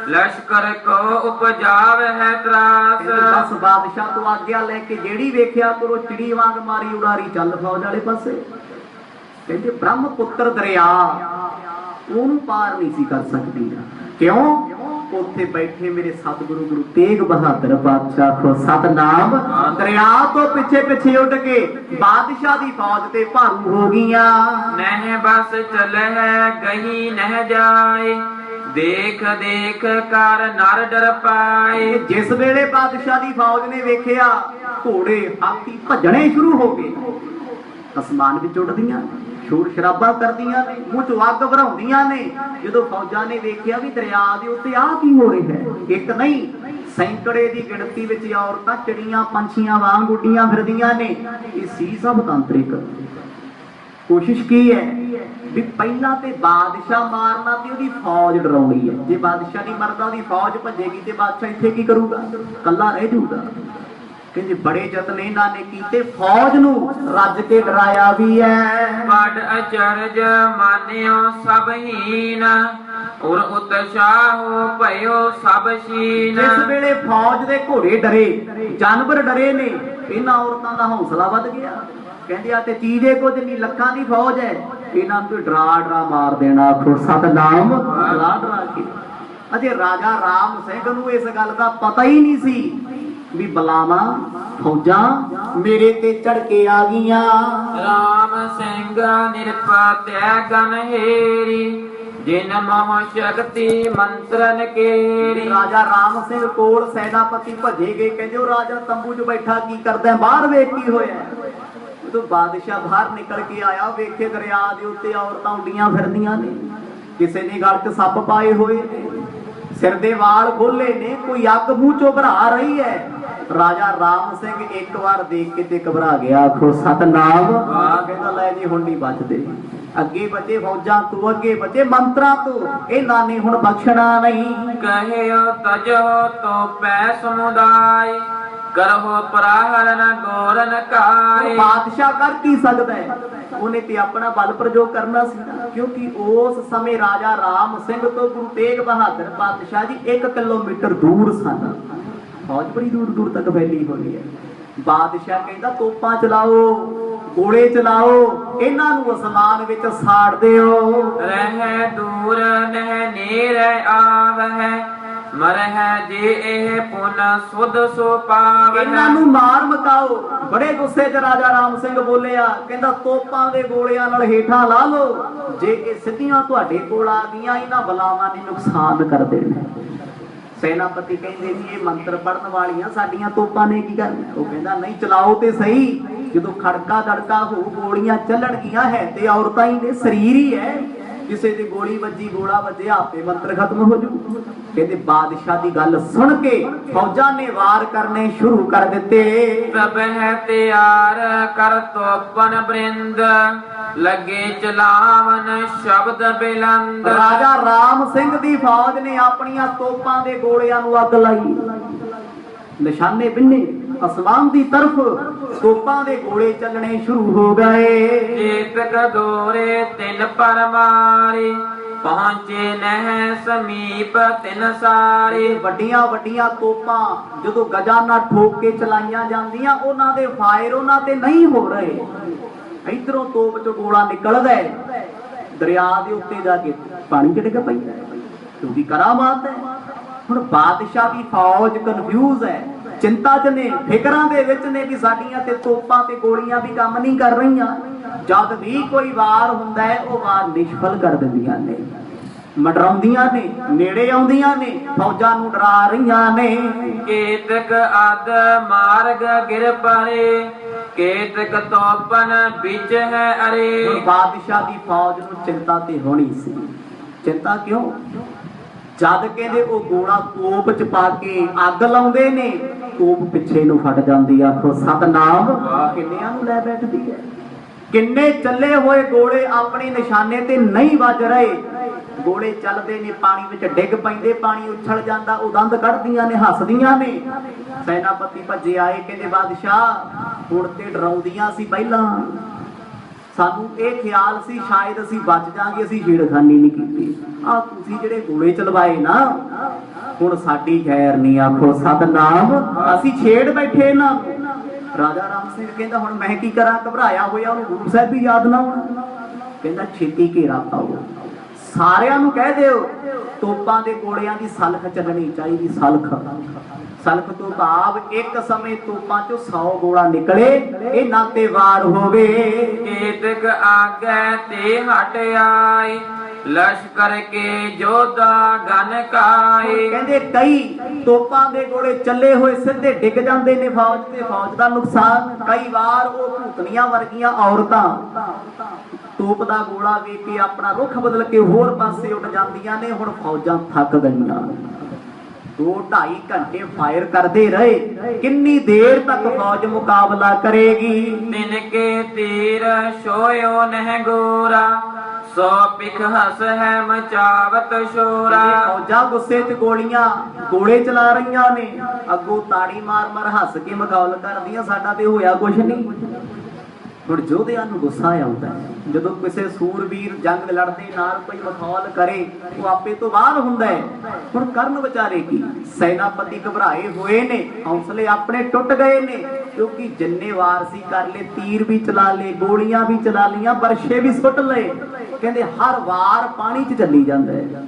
ਲਸ਼ਕਰ ਕੋ ਉਪਜਾਵ ਹੈ ਤਰਾਸ। ਬਸ ਬਾਦਸ਼ਾਹ ਤੋਂ ਆਗਿਆ ਲੈ ਕੇ ਜਿਹੜੀ ਵੇਖਿਆ ਕਰੋ ਚਿੜੀ ਵਾਂਗ ਮਾਰੀ ਉਡਾਰੀ ਚੱਲ ਫੌਜ ਵਾਲੇ ਪਾਸੇ। ਕਹਿੰਦੇ ਬ੍ਰਹਮ ਪੁੱਤਰ ਦਰਿਆ ਉਹਨੂੰ ਪਾਰ ਨਹੀਂ ਸੀ ਕਰ ਸਕਦੀ। ਕਿਉਂ? ਉੱਥੇ ਬੈਠੇ ਮੇਰੇ ਸਤਿਗੁਰੂ ਗੁਰੂ ਤੇਗ ਬਹਾਦਰ ਪਾਤਸ਼ਾਹ ਕੋ ਸਤਨਾਮ ਦਰਿਆ ਤੋਂ ਪਿੱਛੇ ਪਿੱਛੇ ਉੱਡ ਕੇ ਬਾਦਸ਼ਾਹ ਦੀ ਫੌਜ ਤੇ ਭਾਰੂ ਹੋ ਗਈਆਂ। ਨਹਿ ਬਸ ਚਲਹਿ ਗਹੀ ਨਹਿ ਜਾਏ, ਦੇਖ ਦੇਖ ਕਰ ਨਰ ਡਰ ਪਾਏ। ਜਿਸ ਵੇਲੇ ਬਾਦਸ਼ਾਹ ਦੀ ਫੌਜ ਨੇ ਵੇਖਿਆ ਘੋੜੇ ਹਾਥੀ ਭੱਜਣੇ ਸ਼ੁਰੂ ਹੋ ਗਏ, ਅਸਮਾਨ ਵਿੱਚ ਉੱਡਦੀਆਂ, ਸ਼ੋਰ ਸ਼ਰਾਬਾ ਕਰਦੀਆਂ ਨੇ, ਮੂੰਹ ਚੋਂ ਅੱਗ ਭਰਾਉਂਦੀਆਂ ਨੇ। ਜਦੋਂ ਫੌਜਾਂ ਨੇ ਵੇਖਿਆ ਵੀ ਦਰਿਆ ਦੇ ਉੱਤੇ ਆਹ ਕੀ ਹੋ ਰਿਹਾ ਹੈ, ਇੱਕ ਨਹੀਂ ਸੈਂਕੜੇ ਦੀ ਗਿਣਤੀ ਵਿੱਚ ਔਰਤਾਂ ਚਿੜੀਆਂ ਪੰਛੀਆਂ ਵਾਂਗ ਉੱਡੀਆਂ ਫਿਰਦੀਆਂ ਨੇ। ਇਹ ਸੀ ਸਭ ਤਾਂਤਰਿਕ ਕੋਸ਼ਿਸ਼ ਕੀ ਹੈ ਵੀ ਪਹਿਲਾਂ ਤੇ ਬਾਦਸ਼ਾਹ ਮਾਰਨਾ ਤੇ ਉਹਦੀ ਫੌਜ ਡਰਾਉਣੀ ਹੈ। ਜੇ ਬਾਦਸ਼ਾਹ ਨਹੀਂ ਮਰਦਾ ਉਹਦੀ ਫੌਜ ਭੱਜੇਗੀ ਤੇ ਬਾਦਸ਼ਾਹ ਇੱਥੇ ਕੀ ਕਰੂਗਾ, ਕੱਲਾ ਰਹਿ ਜਾਊਗਾ। ਕਹਿੰਦੇ ਬੜੇ ਯਤਨ ਇਹਨਾਂ ਨੇ ਕੀਤੇ, ਫੌਜ ਨੂੰ ਰੱਜ ਕੇ ਡਰਾਇਆ ਵੀ ਹੈ। ਬੜ ਅਚਰਜ ਮਾਨਿਓ ਸਭ ਹੀਨ, ਔਰ ਉਤਸ਼ਾਹ ਭਇਓ ਸਭ ਸ਼ੀਨ। ਜਿਸ ਵੇਲੇ ਫੌਜ ਦੇ ਘੋੜੇ ਡਰੇ, ਜਾਨਵਰ ਡਰੇ ਨੇ, ਇਹਨਾਂ ਔਰਤਾਂ ਦਾ ਹੌਸਲਾ ਵੱਧ ਗਿਆ। ਕਹਿੰਦੇ ਆ ਤੇ ਚੀਜ਼ੇ ਕੁਝ ਨਹੀਂ, ਲੱਖਾਂ ਦੀ ਫੌਜ ਹੈ, ਇਹਨਾਂ ਨੂੰ ਡਰਾ ਡਰਾ ਮਾਰ ਦੇਣਾ। ਸਤਨਾਮ ਡਰਾ ਡਰਾ ਕੇ। ਅਜੇ ਰਾਜਾ ਰਾਮ ਸਿੰਘ ਨੂੰ ਇਸ ਗੱਲ ਦਾ ਪਤਾ ਹੀ ਨਹੀਂ ਸੀ ਵੀ ਬਲਾਵਾਂ ਫੌਜਾਂ ਮੇਰੇ ਤੇ ਚੜ ਕੇ ਆ ਗਈਆਂ। ਰਾਮ ਸਿੰਘ ਨਿਰਪਤਿਆ ਗਨਹੇਰੀ, ਜਿਨ ਮੋਹ ਸ਼ਕਤੀ ਮੰਤਰਨ ਕੇਰੀ। ਰਾਜਾ ਰਾਮ ਸਿੰਘ ਕੋਲ ਸੈਨਾਪਤੀ ਭੱਜੇ ਗਏ। ਕਹਿੰਦੇ ਉਹ ਰਾਜਾ ਤੰਬੂ 'ਚ ਬੈਠਾ ਕੀ ਕਰਦਾ, ਬਾਹਰ ਵੇਖ ਕੀ ਹੋਇਆ। ਜਦੋਂ ਬਾਦਸ਼ਾਹ ਬਾਹਰ ਨਿਕਲ ਕੇ ਆਇਆ, ਵੇਖੇ ਦਰਿਆ ਦੇ ਉੱਤੇ ਔਰਤਾਂ ਉੱਡੀਆਂ ਫਿਰਦੀਆਂ ਨੇ, ਕਿਸੇ ਨੇ ਗਲ 'ਚ ਸੱਪ ਪਾਏ ਹੋਏ ਨੇ, ਸਿਰ ਦੇ ਵਾਲ ਖੋਲੇ ਨੇ, ਕੋਈ ਅੱਗ ਮੂੰਹ 'ਚੋਂ ਭਰਾ ਰਹੀ ਹੈ। ਰਾਜਾ ਰਾਮ ਸਿੰਘ ਇੱਕ ਵਾਰ ਦੇਖ ਕੇ ਤੇ ਘਬਰਾ ਗਿਆ। ਆਖੋ ਸਤਨਾਮ। ਕਹਿੰਦਾ ਲੈ ਜੀ ਹੁਣ ਨਹੀਂ ਬਚਦੇ, ਅੱਗੇ ਬਚੇ ਫੌਜਾਂ ਤੋਂ, ਅੱਗੇ ਬਚੇ ਮੰਤਰਾਂ ਤੋਂ, ਇਹਨਾਂ ਨੇ ਹੁਣ ਬਖਸ਼ਣਾ ਨਹੀਂ। ਕਹਿਓ ਤਜੋ ਤੋ ਪੈ ਸਮੁਦਾਇ, ਕਰੋ ਪ੍ਰਾਹਰਨ ਗੋਰਨ ਕਾਇ। ਬਾਦਸ਼ਾਹ ਕਰ ਕੀ ਸਕਦਾ ਹੈ, ਉਹਨੇ ਤੇ ਆਪਣਾ ਬਲ ਪ੍ਰਯੋਗ ਕਰਨਾ ਸੀ, ਕਿਉਂਕਿ ਉਸ ਸਮੇਂ ਰਾਜਾ ਰਾਮ ਸਿੰਘ ਤੋਂ ਗੁਰੂ ਤੇਗ ਬਹਾਦਰ ਪਾਤਸ਼ਾਹ ਜੀ 1 ਕਿਲੋਮੀਟਰ ਦੂਰ ਸਨ। ਫੌਜ ਬੜੀ ਦੂਰ ਦੂਰ ਤੱਕ ਫੈਲੀ ਹੋਈ ਹੈ। ਬਾਦਸ਼ਾਹ ਕਹਿੰਦਾ ਤੋਪਾਂ ਚਲਾਓ, ਗੋਲੇ ਚਲਾਓ, ਇਹਨਾਂ ਨੂੰ ਅਸਮਾਨ ਵਿੱਚ ਸਾੜ ਦਿਓ। ਰਹਿ ਦੂਰ ਨਹਿ ਨੇਰੇ ਆਵਹਿ, ਮਰਹਿ ਜੇ ਇਹ ਪੁਨ ਸੁਧ ਸੋ ਪਾਵਹਿ। ਇਹਨਾਂ ਨੂੰ ਮਾਰ ਮਕਾਓ। ਬੜੇ ਗੁੱਸੇ 'ਚ ਰਾਜਾ ਰਾਮ ਸਿੰਘ ਬੋਲਿਆ, ਕਹਿੰਦਾ ਤੋਪਾਂ ਦੇ ਗੋਲਿਆਂ ਨਾਲ ਹੇਠਾਂ ਲਾ ਲਓ, ਜੇ ਇਹ ਸਿੱਧੀਆਂ ਤੁਹਾਡੇ ਕੋਲ ਆ ਗਈਆਂ ਇਹਨਾਂ ਬਲਾਵਾਂ ਨੇ ਨੁਕਸਾਨ ਕਰ ਦੇਣਾ। ਸੈਨਾਪਤੀ ਕਹਿੰਦੇ ਜੀ ਇਹ ਮੰਤਰ ਪੜਨ ਵਾਲੀਆਂ ਸਾਡੀਆਂ ਤੋਪਾਂ ਨੇ ਕੀ ਕਰਨਾ। ਉਹ ਕਹਿੰਦਾ ਨਹੀਂ ਚਲਾਓ ਤੇ ਸਹੀ, ਜਦੋਂ ਖੜਕਾ ਦੜਕਾ ਹੋ ਗੋਲੀਆਂ ਚੱਲਣਗੀਆਂ ਹੈ ਤੇ ਔਰਤਾਂ ਹੀ ਨੇ, ਸਰੀਰ ਹੀ ਹੈ, ਕਿਸੇ ਦੀ ਗੋਲੀ ਵੱਜੀ ਗੋਲਾ ਵੱਜਿਆ ਆਪੇ ਮੰਤਰ ਖਤਮ ਹੋ ਜੂ। ਕਹਿੰਦੇ ਬਾਦਸ਼ਾਹ ਦੀ ਗੱਲ ਸੁਣ ਕੇ ਫੌਜਾਂ ਨੇ ਵਾਰ ਕਰਨੇ ਸ਼ੁਰੂ ਕਰ ਦਿੱਤੇ। ਸਭ ਹੈ ਤਿਆਰ ਕਰ ਤੋਪਨ ਬ੍ਰਿੰਦ, ਲੱਗੇ ਚਲਾਵਨ ਸ਼ਬਦ ਬਿਲੰਦ। ਰਾਜਾ ਰਾਮ ਸਿੰਘ ਦੀ ਫੌਜ ਨੇ ਆਪਣੀਆਂ ਤੋਪਾਂ ਦੇ ਗੋਲਿਆਂ ਨੂੰ ਅੱਗ ਲਾਈ, ਨਿਸ਼ਾਨੇ ਬਿੰਨੇ ਅਸਮਾਨ ਦੀ ਤਰਫ ਤੋਪਾਂ ਦੇ ਗੋਲੇ ਚੱਲਣੇ ਸ਼ੁਰੂ ਹੋ ਗਏ। ਚੇਤਕ ਦੋਰੇ ਤਿੰਨ ਪਰ ਮਾਰੇ, ਪਹੁੰਚੇ ਨਹਿ ਸਮੀਪ ਤਿੰਨ ਸਾਰੇ। ਵੱਡੀਆਂ ਵੱਡੀਆਂ ਤੋਪਾਂ ਜਦੋਂ ਗਜਾਂ ਨਾਲ ਠੋਕ ਕੇ ਚਲਾਈਆਂ ਜਾਂਦੀਆਂ, ਉਹਨਾਂ ਦੇ ਫਾਇਰ ਉਹਨਾਂ ਤੇ ਨਹੀਂ ਹੋ ਰਹੇ। ਇਧਰੋਂ ਤੋਪ ਚੋਂ ਗੋਲਾ ਨਿਕਲਦਾ, ਦਰਿਆ ਦੇ ਉੱਤੇ ਜਾ ਕੇ ਪਾਣੀ ਚ ਡਿੱਗ ਪੈਂਦਾ, ਕਿਉਂਕਿ ਕਰਾਮਾਤ ਹੈ। ਹੁਣ ਬਾਦਸ਼ਾਹ ਦੀ ਫੌਜ ਕਨਫਿਊਜ਼ ਹੈ, ਚਿੰਤਾ ਚ ਨੇ, ਫਿਕਰਾਂ ਦੇ ਵਿੱਚ ਨੇ ਵੀ ਸਾਡੀਆਂ ਤੇ ਤੋਪਾਂ ਤੇ ਗੋਲੀਆਂ ਵੀ ਕੰਮ ਨਹੀਂ ਕਰ ਰਹੀਆਂ। ਜਦ ਵੀ ਕੋਈ ਵਾਰ ਹੁੰਦਾ ਹੈ ਉਹ ਵਾਰ ਨਿਸ਼ਫਲ ਕਰ ਦਿੰਦੀਆਂ ਨੇ, ਮਡਰਾਉਂਦੀਆਂ ਨੇ, ਨੇੜੇ ਆਉਂਦੀਆਂ ਨੇ, ਫੌਜਾਂ ਨੂੰ ਡਰਾ ਰਹੀਆਂ ਨੇ। ਕੇਤਕ ਆਦ ਮਾਰਗ ਗਿਰ ਪਰੇ, ਕੇਤਕ ਤੋਪਨ ਵਿੱਚ ਹੈ ਅਰੇ। ਬਾਦਸ਼ਾਹ ਦੀ ਫੌਜ ਨੂੰ ਚਿੰਤਾ ਤੇ ਹੋਣੀ ਸੀ। ਚਿੰਤਾ ਕਿਉਂ? ਜਦ ਕਹਿੰਦੇ ਉਹ ਗੋਲਾ ਤੋਪ ਚ ਪਾ ਕੇ ਅੱਗ ਲਾਉਂਦੇ ਨੇ, ਤੋਪ ਪਿੱਛੇ ਨੂੰ ਫਟ ਜਾਂਦੀ ਆ। ਆਖੋ ਸਤਨਾਮ। ਕਿੰਨਿਆਂ ਨੂੰ ਲੈ ਬੈਠਦੀ ਹੈ। ਕਿੰਨੇ ਚੱਲੇ ਹੋਏ ਗੋਲੇ ਆਪਣੇ ਨਿਸ਼ਾਨੇ ਤੇ ਨਹੀਂ ਵੱਜ ਰਹੇ। ਗੋਲੇ ਚੱਲਦੇ ਨੇ, ਪਾਣੀ ਵਿੱਚ ਡਿੱਗ ਪੈਂਦੇ, ਪਾਣੀ ਉਛਲ ਜਾਂਦਾ, ਉਹ ਦੰਦ ਕੱਢਦੀਆਂ ਨੇ, ਹੱਸਦੀਆਂ ਨੇ। ਸੈਨਾਪਤੀ ਭੱਜੇ ਆਏ, ਕਹਿੰਦੇ ਬਾਦਸ਼ਾਹ ਹੁਣ ਤੇ ਡਰਾਉਂਦੀਆਂ ਸੀ ਪਹਿਲਾਂ, ਸਾਨੂੰ ਇਹ ਖਿਆਲ ਸੀ ਸ਼ਾਇਦ ਅਸੀਂ ਬਚ ਜਾਾਂਗੇ, ਅਸੀਂ ਛੇੜਖਾਨੀ ਨਹੀਂ ਕੀਤੀ। ਆ ਤੁਸੀਂ ਜਿਹੜੇ ਗੋਲੇ ਚਲਵਾਏ ਨਾ, ਹੁਣ ਸਾਡੀ ਖੈਰ ਨਹੀਂ। ਆਖੋ ਸਤਨਾਮ। ਅਸੀਂ ਛੇੜ ਬੈਠੇ ਨਾ। ਰਾਜਾ ਰਾਮ ਸਿੰਘ ਕਹਿੰਦਾ ਹੁਣ ਮੈਂ ਕੀ ਕਰਾਂ, ਘਬਰਾਇਆ ਹੋਇਆ, ਉਹਨੂੰ ਗੁਰੂ ਸਾਹਿਬ ਵੀ ਯਾਦ ਨਾ ਆਉਣਾ। ਕਹਿੰਦਾ ਛੇਤੀ ਘੇਰਾ ਪਾਓ, ਸਾਰਿਆਂ ਨੂੰ ਕਹਿ ਦਿਓ ਤੋਪਾਂ ਦੇ ਗੋਲਿਆਂ ਦੀ ਸਲਖ ਚੱਲਣੀ ਚਾਹੀਦੀ। ਸਲਖ ਤੋਂ ਭਾਵ ਇੱਕ ਸਮੇਂ ਤੋਪਾਂ ਚੋਂ 100 ਗੋਲਾ ਨਿਕਲੇ, ਇਹਨਾਂ ਤੇ ਵਾਰ ਹੋਵੇ। ਕੇਤਕ ਆਗੇ ਤੇ ਹਟ ਆਏ, ਲਸ਼ਕਰ ਕੇ ਜੋਧਾ ਗਨ ਕਾਏ। ਕਹਿੰਦੇ ਕਈ ਤੋਪਾਂ ਦੇ ਗੋਲੇ ਚੱਲੇ ਹੋਏ ਸਿੱਧੇ ਡਿੱਗ ਜਾਂਦੇ ਨੇ ਫੌਜ ਤੇ, ਫੌਜ ਦਾ ਨੁਕਸਾਨ। ਕਈ ਵਾਰ ਉਹ ਭੂਤਨੀਆਂ ਵਰਗੀਆਂ ਔਰਤਾਂ ਤੋਪ ਦਾ ਗੋਲਾ ਵੇਖ ਕੇ ਆਪਣਾ ਰੁੱਖ ਬਦਲ ਕੇ ਹੋਰ ਪਾਸੇ ਉੱਡ ਜਾਂਦੀਆਂ ਨੇ। ਹੁਣ ਫੌਜਾਂ ਥੱਕ ਗਈਆਂ। 2-2.5 ਘੰਟੇ ਫਾਇਰ ਕਰਦੇ ਰਹੇ। ਕਿੰਨੀ ਦੇਰ ਤੱਕ ਫੌਜ ਮੁਕਾਬਲਾ ਕਰੇਗੀ? ਤਿਨ ਕੇ ਤੀਰ ਸੋਇਓ ਨਹਿ ਗੋਰਾ, ਸੋ ਪਿਖ ਹਸ ਹੈ ਮਚਾਵਤ ਸ਼ੋਰਾ। ਫੌਜਾਂ ਗੁੱਸੇ 'ਚ ਗੋਲੇ ਚਲਾ ਰਹੀਆਂ ਨੇ, ਅੱਗੋਂ ਤਾੜੀ ਮਾਰ ਮਾਰ ਹੱਸ ਕੇ ਮਖੌਲ ਕਰਦੀਆਂ, ਸਾਡਾ ਤੇ ਹੋਇਆ ਕੁਛ ਨਹੀਂ। ਹੁਣ ਯੋਧਿਆਂ ਨੂੰ ਗੁੱਸਾ ਆਉਂਦਾ ਹੈ ਜਦੋਂ ਕਿਸੇ ਸੂਰਬੀਰ ਜੰਗ ਲੜਦੇ ਨਾਲ ਕੋਈ ਮਖੌਲ ਕਰੇ, ਉਹ ਆਪੇ ਤੋਂ ਬਾਹਰ ਹੁੰਦਾ ਹੈ। ਹੁਣ ਕਰਨ ਵਿਚਾਰੇ ਕੀ? ਸੈਨਾਪਤੀ ਘਬਰਾਏ ਹੋਏ ਨੇ, ਹੌਸਲੇ ਆਪਣੇ ਟੁੱਟ ਗਏ ਨੇ, ਕਿਉਂਕਿ ਜਿੰਨੇ ਵਾਰ ਸੀ ਕਰ ਲਏ, ਤੀਰ ਵੀ ਚਲਾ ਲਏ, ਗੋਲੀਆਂ ਵੀ ਚਲਾ ਲਈਆਂ, ਬਰਸ਼ੇ ਵੀ ਸੁੱਟ ਲਏ। ਕਹਿੰਦੇ ਹਰ ਵਾਰ ਪਾਣੀ 'ਚ ਚੱਲੀ ਜਾਂਦਾ ਹੈ,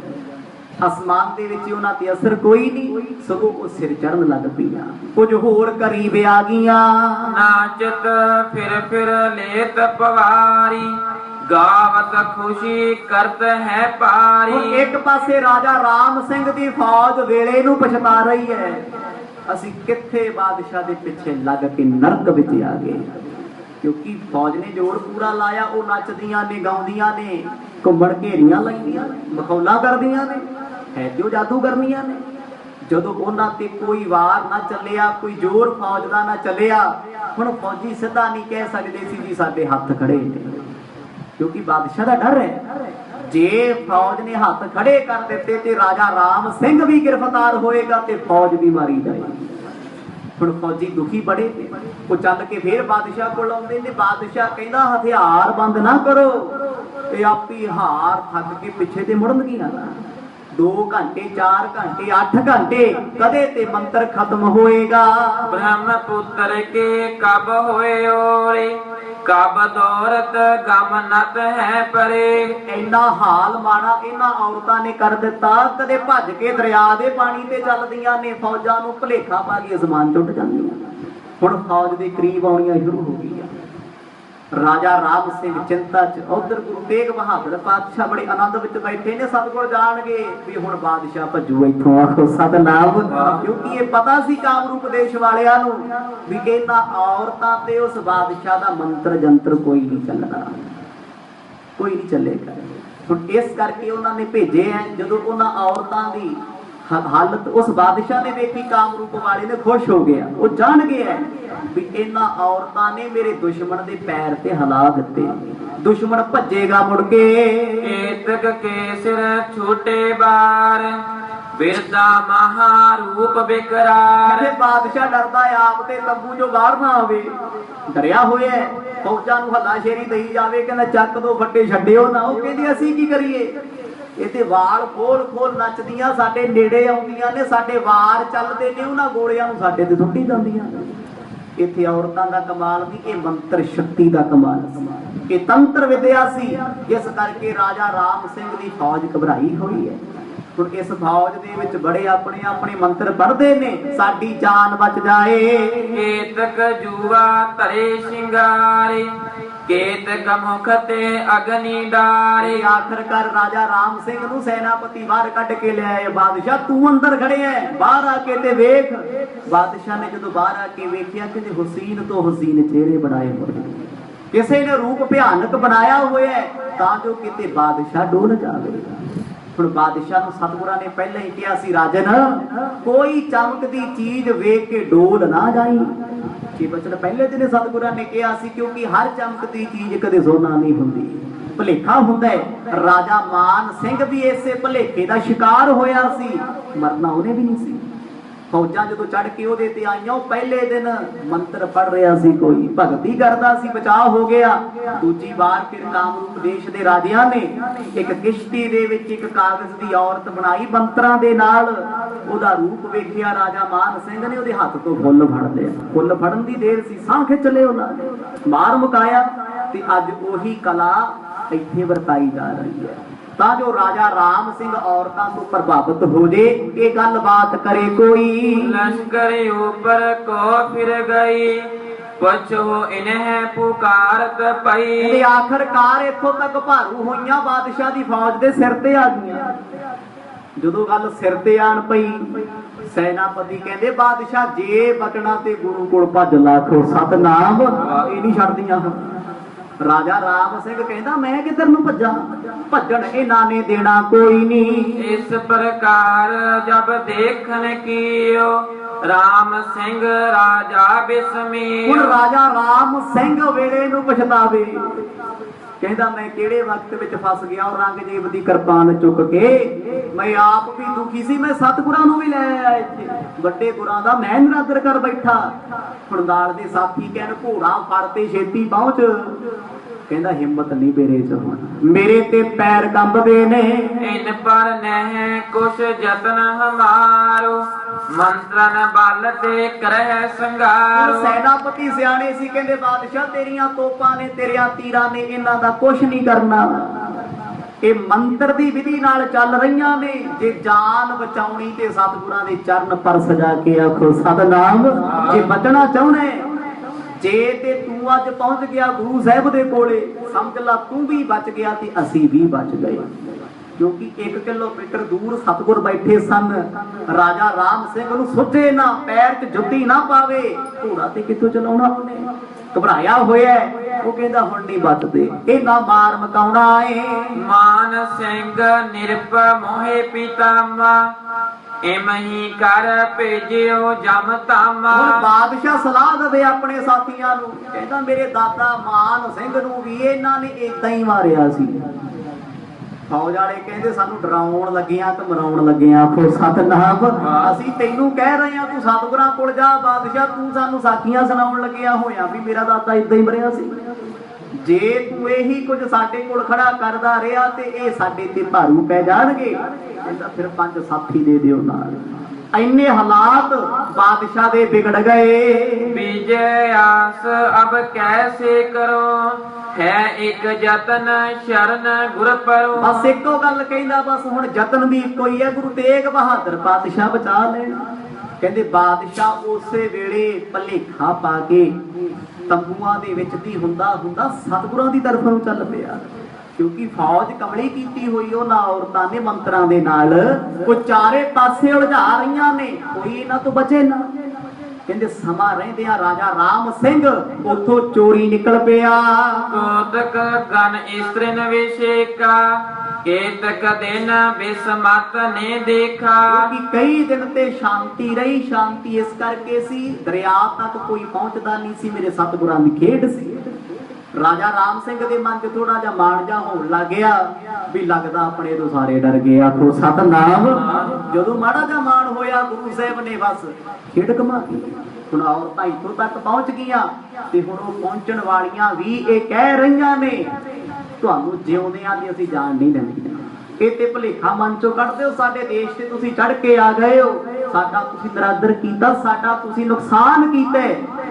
ਅਸਮਾਨ ਦੇ ਵਿੱਚ ਉਹਨਾਂ ਤੇ ਅਸਰ ਕੋਈ ਨਹੀਂ, ਸਗੋਂ ਉਹ ਸਿਰ ਚੜਨ ਲੱਗ ਪਈਆਂ। ਕੁਝ ਹੋਰ ਕਰੀਬ ਆ ਗਈਆਂ। ਨਾਚਤ ਫਿਰ ਲੇਤ ਪਵਾਰੀ, ਗਾਵਤ ਖੁਸ਼ੀ ਕਰਤ ਹੈ ਪਾਰੀ। ਇੱਕ ਪਾਸੇ ਰਾਜਾ ਰਾਮ ਸਿੰਘ ਦੀ ਫੌਜ ਵੇਲੇ ਨੂੰ ਪਛਤਾ ਰਹੀ ਹੈ, ਅਸੀਂ ਕਿੱਥੇ ਬਾਦਸ਼ਾਹ ਦੇ ਪਿੱਛੇ ਲੱਗ ਕੇ ਨਰਕ ਵਿੱਚ ਆ ਗਏ। ਕਿਉਂਕਿ ਫੌਜ ਨੇ ਜੋਰ ਪੂਰਾ ਲਾਇਆ, ਉਹ ਨੱਚਦੀਆਂ ਨੇ, ਗਾਉਂਦੀਆਂ ਨੇ, ਘੁੰਮਣ ਘੇਰੀਆਂ ਲਾਈਆਂ, ਮਖੌਲਾਂ ਕਰਦੀਆਂ ਨੇ, ਹੈ ਜੋ ਜਾਦੂ ਕਰਨੀਆਂ ਨੇ। ਜਦੋਂ ਉਹਨਾਂ ਤੇ ਕੋਈ ਵਾਰ ਨਾ ਚੱਲਿਆ, ਕੋਈ ਜ਼ੋਰ ਫੌਜ ਦਾ ਨਾ ਚੱਲਿਆ, ਹੁਣ ਫੌਜੀ ਸਿੱਧਾ ਨਹੀਂ ਕਹਿ ਸਕਦੇ ਸੀ ਜੀ ਸਾਡੇ ਹੱਥ ਖੜੇ ਨੇ, ਕਿਉਂਕਿ ਬਾਦਸ਼ਾਹ ਦਾ ਡਰ ਹੈ। ਜੇ ਫੌਜ ਨੇ ਹੱਥ ਖੜੇ ਕਰ ਦਿੱਤੇ ਤੇ ਰਾਜਾ ਰਾਮ ਸਿੰਘ ਵੀ ਗ੍ਰਿਫਤਾਰ ਹੋਏਗਾ ਤੇ ਫੌਜ ਵੀ ਮਾਰੀ ਜਾਏਗੀ। ਹੁਣ ਫੌਜੀ ਦੁਖੀ ਬੜੇ, ਉਹ ਚੱਲ ਕੇ ਫੇਰ ਬਾਦਸ਼ਾਹ ਕੋਲ ਆਉਂਦੇ ਨੇ। ਬਾਦਸ਼ਾਹ ਕਹਿੰਦਾ ਹਥਿਆਰ ਬੰਦ ਨਾ ਕਰੋ, ਤੇ ਆਪੀ ਹਾਰ ਥੱਕ ਕੇ ਪਿੱਛੇ ਤੇ ਮੁੜਨਗੀਆਂ। 2 ਘੰਟੇ 4 ਘੰਟੇ 8 ਘੰਟੇ ਕਦੇ ਤੇ ਮੰਤਰ ਖਤਮ ਹੋਏਗਾ। ਬ੍ਰਹਮ ਪੁੱਤਰ ਕੇ ਕਬ ਹੋਏ ਓਰੇ, ਕਬ ਦੌਰਤ ਗਮ ਨਤ ਹੈ ਪਰੇ। ਇੰਨਾ ਹਾਲ ਮਾੜਾ ਇਹਨਾਂ ਔਰਤਾਂ ਨੇ ਕਰ ਦਿੱਤਾ, ਕਦੇ ਭੱਜ ਕੇ ਦਰਿਆ ਦੇ ਪਾਣੀ ਤੇ ਚੱਲਦੀਆਂ ਨੇ, ਫੌਜਾਂ ਨੂੰ ਭੁਲੇਖਾ ਪਾ ਕੇ ਅਸਮਾਨ ਟੁੱਟ ਜਾਂਦੀਆਂ। ਹੁਣ ਫੌਜ ਦੇ ਕਰੀਬ ਆਉਣੀਆਂ ਸ਼ੁਰੂ ਹੋ ਗਈਆਂ। राजा राम सिंह चिंता च, उधर गुरु तेग बहादुर पातशाह बड़े आनंद विच बैठे ने। सतगुर जाणगे भी हुण बादशाह भज्जू इत्थों, आखो सतनाम। क्योंकि ये पता सी कामरूप देश वालियां नूं भी इन्हां औरतां ते उस बादशाह दा मंत्र जंत्र कोई नहीं चलना, कोई नहीं चलेगा। हुण इस करके उन्होंने भेजे है। जदों उन्हां औरतां दी हालत उस बादशाह ने देखी, कामरूप वाले ने खुश हो गया। वो जान गया भी इन्हां औरतां ने मेरे दुश्मन दे पैर ते हिला दिते, दुश्मन भजेगा मुड़ के। केतक के सिर छोटे बार बिरदा महारूप बिकरार। बादशाह डरदा है आप ते तंबू जो बाहर ना आवे, डरिया होया है। फौजां नूं हल्लाशेरी दई जावे, कहंदा चक दो फट्टे छड्डिओ ना। ਉਹ ਕਹਿੰਦੀ ਅਸੀਂ ਕੀ ਕਰੀਏ, ਇਹ ਤੇ ਵਾਲ ਖੋਲ ਖੋਲ ਨੱਚਦੀਆਂ ਸਾਡੇ ਨੇੜੇ ਆਉਂਦੀਆਂ ਨੇ, ਸਾਡੇ ਵਾਰ ਚੱਲਦੇ ਨੇ, ਉਹਨਾਂ ਗੋਲਿਆਂ ਨੂੰ ਸਾਡੇ ਤੇ ਸੁੱਟੀ ਜਾਂਦੀਆਂ। ਇੱਥੇ ਔਰਤਾਂ ਦਾ ਕਮਾਲ ਨਹੀਂ, ਇਹ ਮੰਤਰ ਸ਼ਕਤੀ ਦਾ ਕਮਾਲ ਸੀ, ਇਹ ਤੰਤਰ ਵਿਦਿਆ ਸੀ, ਜਿਸ ਕਰਕੇ ਰਾਜਾ ਰਾਮ ਸਿੰਘ ਦੀ ਫੌਜ ਘਬਰਾਈ ਹੋਈ ਹੈ। ਹੁਣ ਇਸ ਫੌਜ ਦੇ ਵਿੱਚ ਬੜੇ ਆਪਣੇ ਆਪਣੇ ਮੰਤਰ ਪੜ੍ਹਦੇ ਨੇ, ਸਾਡੀ ਜਾਨ ਬਚ ਜਾਏ। केतक जुआ तरे शिंगारे केतक मुख ते अग्नि डारे। आखिरकार राजा राम सिंह ਨੂੰ ਸੈਨਾਪਤੀ ਬਾਹਰ ਕੱਢ ਕੇ ਲਿਆਏ। ਬਾਦਸ਼ਾਹ ਤੂੰ ਅੰਦਰ ਖੜਿਆ ਹੈ, ਬਾਹਰ ਆ ਕੇ ਤੇ ਵੇਖ। ਬਾਦਸ਼ਾਹ ਨੇ ਜਦੋਂ ਬਾਹਰ ਆ ਕੇ ਵੇਖਿਆ ਕਿ ਹੁਸੈਨ ਤੋਂ ਹੁਸੈਨ ਚਿਹਰੇ ਬਣਾਏ ਹੋਏ, ਕਿਸੇ ਨੇ ਰੂਪ ਭਿਆਨਕ ਬਣਾਇਆ ਹੋਇਆ ਹੈ ਤਾਂ ਜੋ ਕਿਤੇ ਬਾਦਸ਼ਾਹ ਡੋਲ ਜਾਵੇ। ਹੁਣ ਬਾਦਸ਼ਾਹ ਨੂੰ ਸਤਿਗੁਰਾਂ ਨੇ ਪਹਿਲਾਂ ਹੀ ਕਿਹਾ ਸੀ, ਰਾਜਨ ਕੋਈ ਚਮਕਦੀ ਚੀਜ਼ ਵੇਖ ਕੇ ਡੋਲ ਨਾ ਜਾਈ। ਛੇ ਬਚਨ ਪਹਿਲੇ ਦਿਨ ਸਤਿਗੁਰਾਂ ਨੇ ਕਿਹਾ ਸੀ, ਕਿਉਂਕਿ ਹਰ ਚਮਕਦੀ ਚੀਜ਼ ਕਦੇ ਸੋਨਾ ਨਹੀਂ ਹੁੰਦੀ, ਭੁਲੇਖਾ ਹੁੰਦਾ ਹੈ। ਰਾਜਾ ਮਾਨ ਸਿੰਘ ਵੀ ਇਸੇ ਭੁਲੇਖੇ ਦਾ ਸ਼ਿਕਾਰ ਹੋਇਆ ਸੀ, ਮਰਨਾ ਉਹਨੇ ਵੀ ਨਹੀਂ ਸੀ। ਫੌਜਾਂ ਜਦੋਂ ਚੜ ਕੇ ਉਹਦੇ ਤੇ ਆਈਆਂ, ਉਹ ਪਹਿਲੇ ਦਿਨ ਮੰਤਰ ਪੜ ਰਿਹਾ ਸੀ, ਕੋਈ ਭਗਤੀ ਕਰਦਾ ਸੀ, ਬਚਾਅ ਹੋ ਗਿਆ। ਦੂਜੀ ਵਾਰ ਫਿਰ ਕਾਮਰੂਪ ਦੇਸ਼ ਦੇ ਰਾਜਿਆਂ ਨੇ ਇੱਕ ਕਿਸ਼ਤੀ ਦੇ ਵਿੱਚ ਇੱਕ ਕਾਗਜ਼ ਦੀ ਔਰਤ ਬਣਾਈ ਮੰਤਰਾਂ ਦੇ ਨਾਲ। ਉਹਦਾ ਰੂਪ ਵੇਖਿਆ ਰਾਜਾ ਮਾਨ ਸਿੰਘ ਨੇ, ਉਹਦੇ ਹੱਥ ਤੋਂ ਫੁੱਲ ਫੜ ਲਿਆ। ਫੁੱਲ ਫੜਨ ਦੀ ਦੇਰ ਸੀ, ਸਾਹ ਖਿੱਚ ਲਏ ਉਹਨਾਂ ਨੇ, ਮਾਰ ਮੁਕਾਇਆ। ਤੇ ਅੱਜ ਉਹੀ ਕਲਾ ਇੱਥੇ ਵਰਤਾਈ ਜਾ ਰਹੀ ਹੈ ਤਾਂ ਜੋ ਰਾਜਾ ਰਾਮ ਸਿੰਘ ਔਰਤਾਂ ਤੋਂ ਪ੍ਰਭਾਵਿਤ ਹੋ ਜੇ। ਇਹ ਗੱਲਬਾਤ ਕਰੇ ਕੋਈ लश्कर ऊपर को फिर गई पुछो इन्हें पुकारत पई। ਤੇ ਆਖਰਕਾਰ ਇੱਥੋਂ ਤੱਕ ਭਾਰੂ ਹੋਈਆਂ, ਬਾਦਸ਼ਾਹ ਦੀ ਫੌਜ ਦੇ ਸਿਰ ਤੇ ਆ ਗਈਆਂ। ਜਦੋਂ ਗੱਲ ਸਿਰ ਤੇ ਆਣ ਪਈ, ਸੈਨਾਪਤੀ ਕਹਿੰਦੇ ਬਾਦਸ਼ਾਹ ਜੇ ਬਚਣਾ ਤੇ ਗੁਰੂ ਕੋਲ ਭੱਜ ਲਾਖੋ ਸਤਨਾਮ, ਇਹ ਨਹੀਂ ਛੱਡਦੀਆਂ। ਰਾਜਾ ਰਾਮ ਸਿੰਘ ਕਹਿੰਦਾ ਮੈਂ ਕਿੱਧਰ ਨੂੰ ਭੱਜਾਂ, ਭੱਜਣ ਇਹਨਾਂ ਨੇ ਦੇਣਾ ਕੋਈ ਨਹੀਂ। इस प्रकार जब देखन कियो राम सिंह राजा बिस्मियो। ਹੁਣ ਰਾਜਾ ਰਾਮ ਸਿੰਘ ਵੇਲੇ ਨੂੰ ਪਛਤਾਵੇ, ਕਹਿੰਦਾ ਮੈਂ ਕਿਹੜੇ ਵਕਤ ਵਿੱਚ ਫਸ ਗਿਆ। ਔਰੰਗਜ਼ੇਬ ਦੀ ਕਿਰਪਾਨ ਚੁੱਕ ਕੇ ਮੈਂ ਆਪ ਵੀ ਦੁਖੀ ਸੀ, ਮੈਂ ਸਤਿਗੁਰਾਂ ਨੂੰ ਵੀ ਲੈ ਆਇਆ ਇੱਥੇ, ਵੱਡੇ ਗੁਰਾਂ ਦਾ ਮੈਂ ਨਿਰਾਦਰ ਕਰ ਬੈਠਾ। ਹੁਣ ਨਾਲ ਦੇ ਸਾਥੀ ਕਹਿਣ ਘੋੜਾ ਫੜ ਤੇ ਛੇਤੀ ਪਹੁੰਚ। ਕਹਿੰਦਾ ਹਿੰਮਤ ਨਹੀਂ ਮੇਰੇ ਚ ਹੁਣ, ਮੇਰੇ ਤੇ ਪੈਰ ਕੰਬਦੇ ਨੇ। इन पर नह कुछ जतन हमारो मंत्रन बल ते करह संगारो। ਸੈਨਾਪਤੀ ਸਿਆਣੇ ਸੀ, ਕਹਿੰਦੇ ਬਾਦਸ਼ਾਹ ਤੇਰੀਆਂ ਤੋਪਾਂ ਨੇ, ਤੇਰੀਆਂ ਤੀਰਾਂ ਨੇ ਇਹਨਾਂ ਦਾ ਕੁਛ ਨਹੀਂ ਕਰਨਾ। ਇਹ ਮੰਤਰ ਦੀ ਵਿਧੀ ਨਾਲ ਚੱਲ ਰਹੀਆਂ ਨੇ। ਜੇ ਜਾਨ ਬਚਾਉਣੀ ਤੇ ਸਤਿਗੁਰਾਂ ਦੇ ਚਰਨ ਪਰ ਸਜਾ ਕੇ ਆਖੋ ਸਤਨਾਮ। ਜੇ ਬਚਣਾ ਚਾਹੁੰਦੇ, ਜੇ ਤੇ ਤੂੰ ਅੱਜ ਪਹੁੰਚ ਗਿਆ ਗੁਰੂ ਸਾਹਿਬ ਦੇ ਕੋਲੇ, ਸਮਝ ਲਾ ਤੂੰ ਵੀ ਬਚ ਗਿਆ ਤੇ ਅਸੀਂ ਵੀ ਬਚ ਗਏ। ਕਿਉਂਕਿ 1 ਕਿਲੋਮੀਟਰ ਦੂਰ ਸਤਿਗੁਰ ਬੈਠੇ ਸਨ। ਰਾਜਾ ਰਾਮ ਸਿੰਘ ਨੂੰ ਸੁੱਝੇ ਨਾ, ਪੈਰ 'ਚ ਜੁੱਤੀ ਨਾ ਪਾਵੇ, ਘੋੜਾ ਤੇ ਕਿੱਥੋਂ ਚਲਾਉਣਾ ਉਹਨੇ, ਘਬਰਾਇਆ ਹੋਇਆ। ਉਹ ਕਹਿੰਦਾ ਹੁਣ ਨਹੀਂ ਬਚਦੇ, ਇਹਨਾਂ ਮਾਰ ਮਕਾਉਣਾ ਏ। मान सिंह निरप मोहे पितामा इमही कर भेजियो जम तामा। ਹੁਣ ਬਾਦਸ਼ਾਹ ਸਲਾਹ ਦੇਵੇ ਆਪਣੇ ਸਾਥੀਆਂ ਨੂੰ, ਕਹਿੰਦਾ ਮੇਰੇ ਦਾਦਾ ਮਾਨ ਸਿੰਘ ਨੂੰ ਵੀ ਇਹਨਾਂ ਨੇ ਏਦਾਂ ਹੀ ਮਾਰਿਆ ਸੀ। ਫੌਜ ਵਾਲੇ ਕਹਿੰਦੇ ਸਾਨੂੰ ਡਰਾਉਣ ਲੱਗਿਆ ਤੇ ਮਰਾਉਣ ਲੱਗਿਆ, ਆਖੋ ਸਤਨਾਮ। ਅਸੀਂ ਤੈਨੂੰ ਕਹਿ ਰਹੇ ਹਾਂ ਤੂੰ ਸਤਿਗੁਰਾਂ ਕੋਲ ਜਾ, ਬਾਦਸ਼ਾਹ ਤੂੰ ਸਾਨੂੰ ਸਾਖੀਆਂ ਸੁਣਾਉਣ ਲੱਗਿਆ ਹੋਇਆ ਵੀ ਮੇਰਾ ਦਾਦਾ ਏਦਾਂ ਹੀ ਮਰਿਆ ਸੀ। ਜੇ ਤੂੰ ਇਹੀ ਕੁਝ ਸਾਡੇ ਕੋਲ ਖੜਾ ਕਰਦਾ ਰਿਹਾ ਤੇ ਇਹ ਸਾਡੇ ਤੇ ਭਾਰੂ ਪੈ ਜਾਣਗੇ। ਕਹਿੰਦਾ ਫਿਰ 5 ਸਾਥੀ ਦੇ ਦਿਓ ਨਾਲ। ਇੰਨੇ ਹਾਲਾਤ ਬਾਦਸ਼ਾਹ ਦੇ ਵਿਗੜ ਗਏ। विजय आस अब कैसे करो है एक जतन शरण गुर परो। ਬਸ ਇੱਕੋ ਗੱਲ ਕਹਿੰਦਾ, ਬਸ ਹੁਣ ਯਤਨ ਵੀ ਇੱਕੋ ਹੀ ਹੈ, ਗੁਰੂ ਤੇਗ ਬਹਾਦਰ ਪਾਤਸ਼ਾਹ ਬਚਾ ਲੈਣ। ਕਹਿੰਦੇ ਬਾਦਸ਼ਾਹ ਉਸੇ ਵੇਲੇ ਭਲੇਖਾ ਪਾ ਕੇ ਤੰਬੂਆਂ ਦੇ ਵਿੱਚ ਦੀ ਹੁੰਦਾ ਸਤਿਗੁਰਾਂ ਦੀ ਤਰਫ ਨੂੰ ਚੱਲ ਪਿਆ, ਕਿਉਂਕਿ ਫੌਜ ਕਮਲੀ ਕੀਤੀ ਹੋਈ ਉਹਨਾਂ ਔਰਤਾਂ ਨੇ ਮੰਤਰਾਂ ਦੇ ਨਾਲ, ਉਹ ਚਾਰੇ ਪਾਸੇ ਉਲਝਾ ਰਹੀਆਂ ਨੇ, ਕੋਈ ਇਹਨਾਂ ਤੋਂ ਬਚੇ ਨਾ। ਕਹਿੰਦੇ ਸਮਾਂ ਰਹਿੰਦਿਆਂ ਰਾਜਾ ਰਾਮ ਸਿੰਘ ਉੱਥੋਂ ਚੋਰੀ ਨਿਕਲ ਪਿਆ। ਕੋਤਕ ਗਨ ਇਸਤਰਨ ਵਿਸ਼ੇਕਾ ਕੇਤਕ ਦਿਨ ਬਿਸਮਤ ਨੇ ਦੇਖਾ। ਕਿ ਕਈ ਦਿਨ ਤੇ ਸ਼ਾਂਤੀ ਰਹੀ, ਸ਼ਾਂਤੀ ਇਸ ਕਰਕੇ ਸੀ ਦਰਿਆ ਤੱਕ ਕੋਈ ਪਹੁੰਚਦਾ ਨਹੀਂ ਸੀ, ਮੇਰੇ ਸਤਿਗੁਰਾਂ ਦੀ ਖੇਡ ਸੀ। ਰਾਜਾ ਰਾਮ ਸਿੰਘ ਦੇ ਮਨ 'ਚ ਥੋੜਾ ਜਿਹਾ ਮਾਣ ਜਾ ਹੋਣ ਲੱਗ ਗਿਆ ਵੀ ਲੱਗਦਾ ਆਪਣੇ ਤੋਂ ਸਾਰੇ ਡਰ ਗਏ। ਆਖੋ ਸਤਨਾਮ। ਜਦੋਂ ਮਾੜਾ ਜਿਹਾ ਮਾਣ ਹੋਇਆ ਗੁਰੂ ਸਾਹਿਬ ਨੇ ਬਸ ਖੇਡ ਕਮਾਤੀ। ਹੁਣ ਔਰਤਾਂ ਇੱਥੋਂ ਤੱਕ ਪਹੁੰਚ ਗਈਆਂ ਤੇ ਹੁਣ ਉਹ ਪਹੁੰਚਣ ਵਾਲੀਆਂ ਵੀ ਇਹ ਕਹਿ ਰਹੀਆਂ ਨੇ ਤੁਹਾਨੂੰ ਜਿਉਂਦਿਆਂ ਦੀ ਅਸੀਂ ਜਾਣ ਨਹੀਂ ਦਿੰਦੀਆਂ। ਇਹ ਤੇ ਭੁਲੇਖਾ ਮਨ ਚੋਂ ਕੱਢ ਦਿਓ, ਸਾਡੇ ਦੇਸ਼ ਤੇ ਤੁਸੀਂ ਚੜ ਕੇ ਆ ਗਏ ਹੋ, ਸਾਡਾ ਤੁਸੀਂ ਨਰਾਦਰ ਕੀਤਾ, ਸਾਡਾ ਤੁਸੀਂ ਨੁਕਸਾਨ ਕੀਤਾ,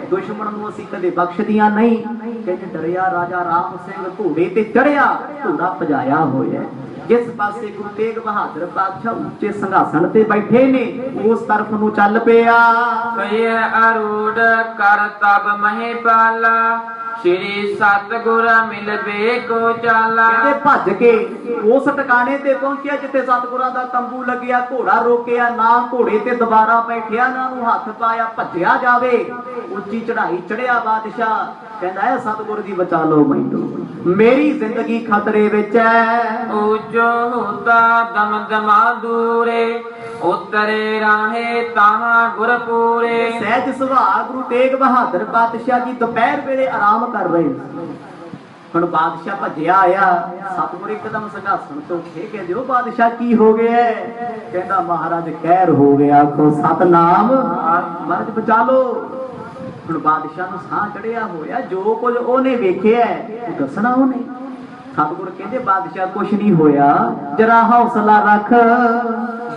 ਦੁਸ਼ਮਣ ਨੂੰ ਅਸੀਂ ਕਦੇ ਬਖਸ਼ਦੀਆਂ ਨਹੀਂ। ਕਹਿੰਦੇ ਡਰਿਆ ਰਾਜਾ ਰਾਮ ਸਿੰਘ ਘੋੜੇ ਤੇ ਚੜਿਆ, ਘੋੜਾ ਭਜਾਇਆ ਹੋਇਆ, ਜਿਸ ਪਾਸੇ ਗੁਰੂ ਤੇਗ ਬਹਾਦਰ ਪਾਤਸ਼ਾਹ ਉੱਚੇ ਸਿੰਘਾਸਣ ਤੇ ਬੈਠੇ ਨੇ ਉਸ ਤਰਫ ਨੂੰ ਚੱਲ ਪਿਆ। ਕਈ ਅਰੂੜ ਕਰ ਤਬ ਮਹੀਪਾਲਾ ਸ਼੍ਰੀ ਸਤਿਗੁਰ ਮਿਲਵੇ ਕੋ ਚਾਲਾ। ਕਹਿੰਦੇ ਭੱਜ ਕੇ ਉਸ ਟਿਕਾਣੇ ਤੇ ਪਹੁੰਚਿਆ ਜਿੱਥੇ ਸਤਿਗੁਰਾਂ ਦਾ ਤੰਬੂ ਲੱਗਿਆ, ਘੋੜਾ ਰੋਕਿਆ ਨਾ, ਘੋੜੇ ਤੇ ਦੁਬਾਰਾ ਬੈਠਿਆ ਨਾ, ਨੂੰ ਹੱਥ ਪਾਇਆ ਭੱਜਿਆ ਜਾਵੇ। ਉੱਚੀ ਚੜਾਈ ਚੜਿਆ ਬਾਦਸ਼ਾਹ, ਕਹਿੰਦਾ ਹੈ ਸਤਿਗੁਰ ਜੀ ਬਚਾ ਲਓ ਮੈਨੂੰ, ਮੇਰੀ ਜ਼ਿੰਦਗੀ ਖਤਰੇ ਵਿੱਚ ਹੈ। ਉੱਚੋ ਹੁੰਦਾ ਦਮਦਮਾ ਦੂਰੇ ਉਤਰੇ ਰਾਹੇ ਤਾਹਾਂ ਗੁਰਪੂਰੇ। ਸਹਿਜ ਸੁਭਾਅ ਗੁਰੂ ਤੇਗ ਬਹਾਦਰ ਪਾਤਸ਼ਾਹ ਜੀ ਦੁਪਹਿਰ ਵੇਲੇ ਆਰਾਮ ਕਰ ਰਹੇ ਸੀ। ਹੁਣ ਬਾਦਸ਼ਾਹ ਭੱਜਿਆ ਆਇਆ, ਸਤਿਗੁਰ ਇੱਕਦਮ ਸਿੰਘਾਸਣ ਤੋਂ ਉੱਠੇ, ਕਹਿੰਦੇ ਉਹ ਬਾਦਸ਼ਾਹ ਕੀ ਹੋ ਗਿਆ? ਕਹਿੰਦਾ ਮਹਾਰਾਜ ਕਹਿਰ ਹੋ ਗਿਆ। ਆਖੋ ਸਤਨਾਮ। ਮਹਾਰਾਜ ਬਚਾ ਲੋ। ਹੁਣ ਬਾਦਸ਼ਾਹ ਨੂੰ ਸਾਹ ਚੜਿਆ ਹੋਇਆ, ਜੋ ਕੁਝ ਉਹਨੇ ਵੇਖਿਆ ਉਹ ਦੱਸਣਾ ਉਹਨੇ। ਸਤਿਗੁਰ ਕਹਿੰਦੇ ਬਾਦਸ਼ਾਹ ਕੁਛ ਨਹੀਂ ਹੋਇਆ, ਜਰਾ ਹੌਸਲਾ ਰੱਖ।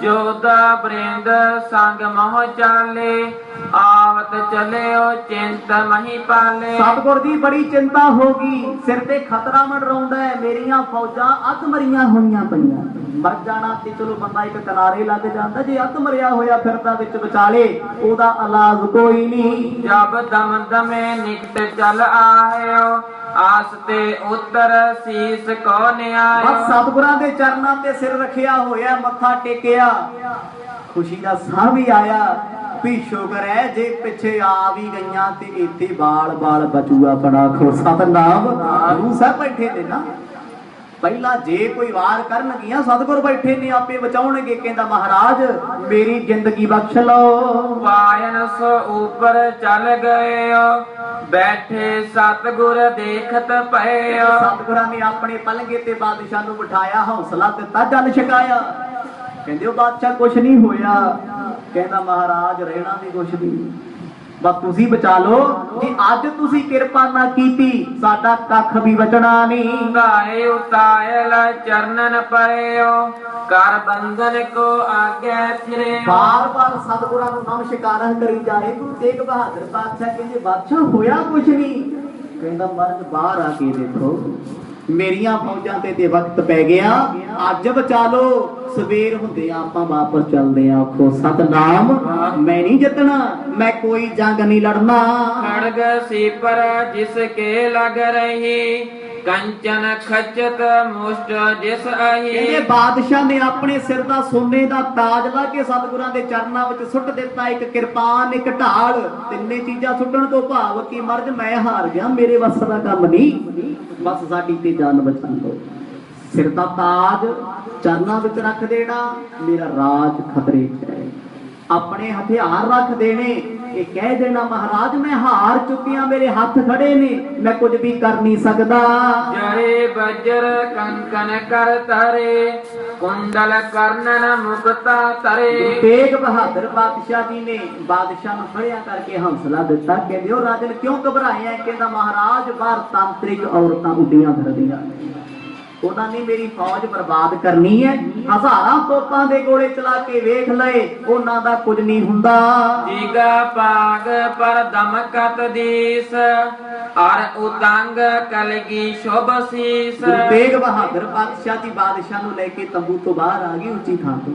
ਜੋਦਾ ਬ੍ਰਿੰਦ ਸੰਗ ਮੋਹ ਚਾਲੇ ਆਵਤ ਚਲਿਓ ਚਿੰਤ ਮਹੀ ਪਾਲੇ। ਸਤਿਗੁਰ ਦੀ ਬੜੀ ਚਿੰਤਾ ਹੋ ਗਈ, ਸਿਰ ਤੇ ਖਤਰਾ ਮੰਡਰਾਉਂਦਾ ਹੈ, ਮੇਰੀਆਂ ਫੌਜਾਂ ਅੱਧ ਮਰੀਆਂ ਹੋਈਆਂ ਪਈਆਂ। ਮਰ ਜਾਣਾ ਤੇ ਚਲੋ ਬੰਦਾ ਇੱਕ ਕਿਨਾਰੇ ਲੱਗ ਜਾਂਦਾ, ਜੇ ਅੱਧ ਮਰਿਆ ਹੋਇਆ ਫਿਰਦਾ ਵਿੱਚ ਵਿਚਾਲੇ ਉਹਦਾ ਇਲਾਜ ਕੋਈ ਨਹੀਂ। ਜਬ ਦਮ ਦਮੇ ਨਿਕਟ ਚਲ ਆਇਓ ਆਸ ਤੇ ਉਤਰ ਸੀਸ ਕੋ ਨਿਆਇਓ। ਬਸ ਸਤਿਗੁਰਾਂ ਦੇ ਚਰਨਾਂ ਤੇ ਸਿਰ ਰੱਖਿਆ ਹੋਇਆ, ਮੱਥਾ ਟੇਕਿਆ, ਖੁਸ਼ੀ ਦਾ ਸਾਹ ਵੀ ਆਇਆ ਵੀ ਸ਼ੁਕਰ ਹੈ ਜੇ ਪਿੱਛੇ ਆ ਵੀ ਗਈਆਂ ਤੇ ਇੱਥੇ ਬਾਲ ਬਾਲ ਬਚੂਆ ਬਣਾ। ਖੋ ਸਤਨਾਮ। ਗੁਰੂ ਸਾਹਿਬ ਬੈਠੇ ਨੇ ਨਾ, ਪਹਿਲਾਂ ਜੇ ਕੋਈ ਵਾਰ ਕਰਨਗੀਆਂ ਸਤਿਗੁਰ ਬੈਠੇ ਨੇ ਆਪੇ ਬਚਾਉਣਗੇ। ਕਹਿੰਦਾ ਮਹਾਰਾਜ ਮੇਰੀ ਜ਼ਿੰਦਗੀ ਬਖਸ਼ ਲਓ। ਵਾਇਨ ਸੋ ਉੱਪਰ ਚੱਲ ਗਏ ਬੈਠੇ ਸਤਿਗੁਰ ਦੇਖਤ ਪਏ। ਸਤਿਗੁਰਾਂ ਨੇ ਆਪਣੇ ਪਲੰਗੇ ਤੇ ਬਾਦਸ਼ਾਹ ਨੂੰ ਬਿਠਾਇਆ, ਹੌਸਲਾ ਦਿੱਤਾ, ਜਲ ਛਕਾਇਆ। ਕਹਿੰਦੇ ਉਹ ਬਾਦਸ਼ਾਹ ਕੁਛ ਨਹੀਂ ਹੋਇਆ। ਕਹਿੰਦਾ ਮਹਾਰਾਜ ਰਹਿਣਾ ਵੀ ਕੁਛ ਨਹੀਂ, ਬਸ ਤੁਸੀਂ ਬਚਾ ਲਓ। ਜੇ ਅੱਜ ਤੁਸੀਂ ਕਿਰਪਾ ਨਾ ਕੀਤੀ ਸਾਡਾ ਕੱਖ ਵੀ ਬਚਣਾ ਨਹੀਂ। ਗਾਏ ਉਤਾਇਲ ਚਰਨਨ ਪਰਿਓ ਕਰ ਬੰਧਨ ਕੋ ਆਗੇ ਫਿਰੇ। ਬਾਰ ਬਾਰ ਸਤਿਗੁਰਾਂ ਨੂੰ ਨਮਸਕਾਰਾਂ ਕਰੀ ਜਾਏ। ਗੁਰੂ ਤੇਗ ਬਹਾਦਰ ਪਾਤਸ਼ਾਹ ਕਹਿੰਦੇ ਬਾਦਸ਼ਾਹ ਹੋਇਆ ਕੁਛ ਨਹੀਂ। ਕਹਿੰਦਾ ਮਹਾਰਾਜ ਬਾਹਰ ਆ ਕੇ ਦੇਖੋ, ਮੇਰੀਆਂ ਫੌਜਾਂ ਤੇ ਵਕਤ ਪੈ ਗਿਆ, ਅੱਜ ਬਚਾ ਲਓ, ਸਵੇਰ ਹੁੰਦੇ ਆਪਾਂ ਵਾਪਸ ਚੱਲਦੇ ਆਂ। ਆਖੋ ਸਤਨਾਮ। ਮੈਂ ਨਹੀਂ ਜਿੱਤਣਾ, ਮੈਂ ਕੋਈ ਜੰਗ ਨਹੀਂ ਲੜਨਾ। ਖੜਗ ਸੀਪਰ ਜਿਸ ਕੇ ਲਗ ਰਹੀ ਕੰਚਨ ਖਚਤ ਮੁਸ਼ਟ ਜਿਸ ਆਹੀ। ਕਹਿੰਦੇ ਬਾਦਸ਼ਾਹ ਨੇ ਆਪਣੇ ਸਿਰ ਦਾ ਸੋਨੇ ਦਾ ਤਾਜ ਲਾ ਕੇ ਸਤਿਗੁਰਾਂ ਦੇ ਚਰਨਾਂ ਵਿੱਚ ਸੁੱਟ ਦਿੱਤਾ, ਇੱਕ ਕਿਰਪਾਨ, ਇੱਕ ਢਾਲ, ਤਿੰਨੇ ਚੀਜ਼ਾਂ ਸੁੱਟਣ ਤੋਂ ਭਾਵ ਕਿ ਮਰਦ ਮੈਂ ਹਾਰ ਗਿਆ, ਮੇਰੇ ਵੱਸ ਦਾ ਕੰਮ ਨਹੀਂ, ਬਸ ਸਾਡੀ ਤੇ ਜਾਨ ਬਚਾ ਲਓ। ਸਿਰ ਦਾ ਤਾਜ ਚਰਨਾਂ ਵਿੱਚ ਰੱਖ ਦੇਣਾ, ਮੇਰਾ ਰਾਜ ਖਤਰੇ 'ਚ ਹੈ। ਆਪਣੇ ਹਥਿਆਰ ਰੱਖ ਦੇਣੇ, ਇਹ ਕਹਿ ਦੇਣਾ ਮਹਾਰਾਜ ਮੈਂ ਹਾਰ ਚੁੱਕਿਆ, ਮੇਰੇ ਹੱਥ ਖੜੇ ਨੇ, ਮੈਂ ਕੁਝ ਵੀ ਕਰ ਨਹੀਂ ਸਕਦਾ। ਜਰੇ ਬਜਰ ਕੰਕਨ ਕਰ ਤਰੇ ਕੁੰਡਲ ਕਰਨਨ ਮੁਕਤਾ ਤਰੇ। ਤੇਗ ਬਹਾਦਰ ਪਾਤਸ਼ਾਹ ਜੀ ਨੇ ਬਾਦਸ਼ਾਹ ਨੂੰ ਖੜਿਆ ਕਰਕੇ ਹੌਸਲਾ ਦਿੱਤਾ। ਕਹਿੰਦੇ ਉਹ ਰਾਜਨ ਕਿਉਂ ਘਬਰਾਇਆ? ਕਹਿੰਦਾ ਮਹਾਰਾਜ ਬਾਹਰ ਤਾਂਤਰਿਕ ਔਰਤਾਂ ਉੱਡੀਆਂ ਫਿਰਦੀਆਂ, ਉਹਨਾਂ ਨੇ ਮੇਰੀ ਫੌਜ ਬਰਬਾਦ ਕਰਨੀ ਹੈ। ਹਜ਼ਾਰਾਂ ਤੋਪਾਂ ਦੇ ਗੋਲੇ ਚਲਾ ਕੇ ਵੇਖ ਲਏ, ਉਹਨਾਂ ਦਾ ਕੁਝ ਨਹੀਂ ਹੁੰਦਾ। ਜੀਗਾ ਪਾਗ ਪਰ ਦਮਕਤ ਦੀਸ ਅਰ ਉਤੰਗ ਕਲਗੀ ਸ਼ੋਭ ਸੀਸ। ਤੇਗ ਬਹਾਦਰ ਪਾਤਸ਼ਾਹ ਜੀ ਬਾਦਸ਼ਾਹ ਨੂੰ ਲੈ ਕੇ ਤੰਬੂ ਤੋਂ ਬਾਹਰ ਆ ਗਈ, ਉੱਚੀ ਥਾਂ ਤੋਂ।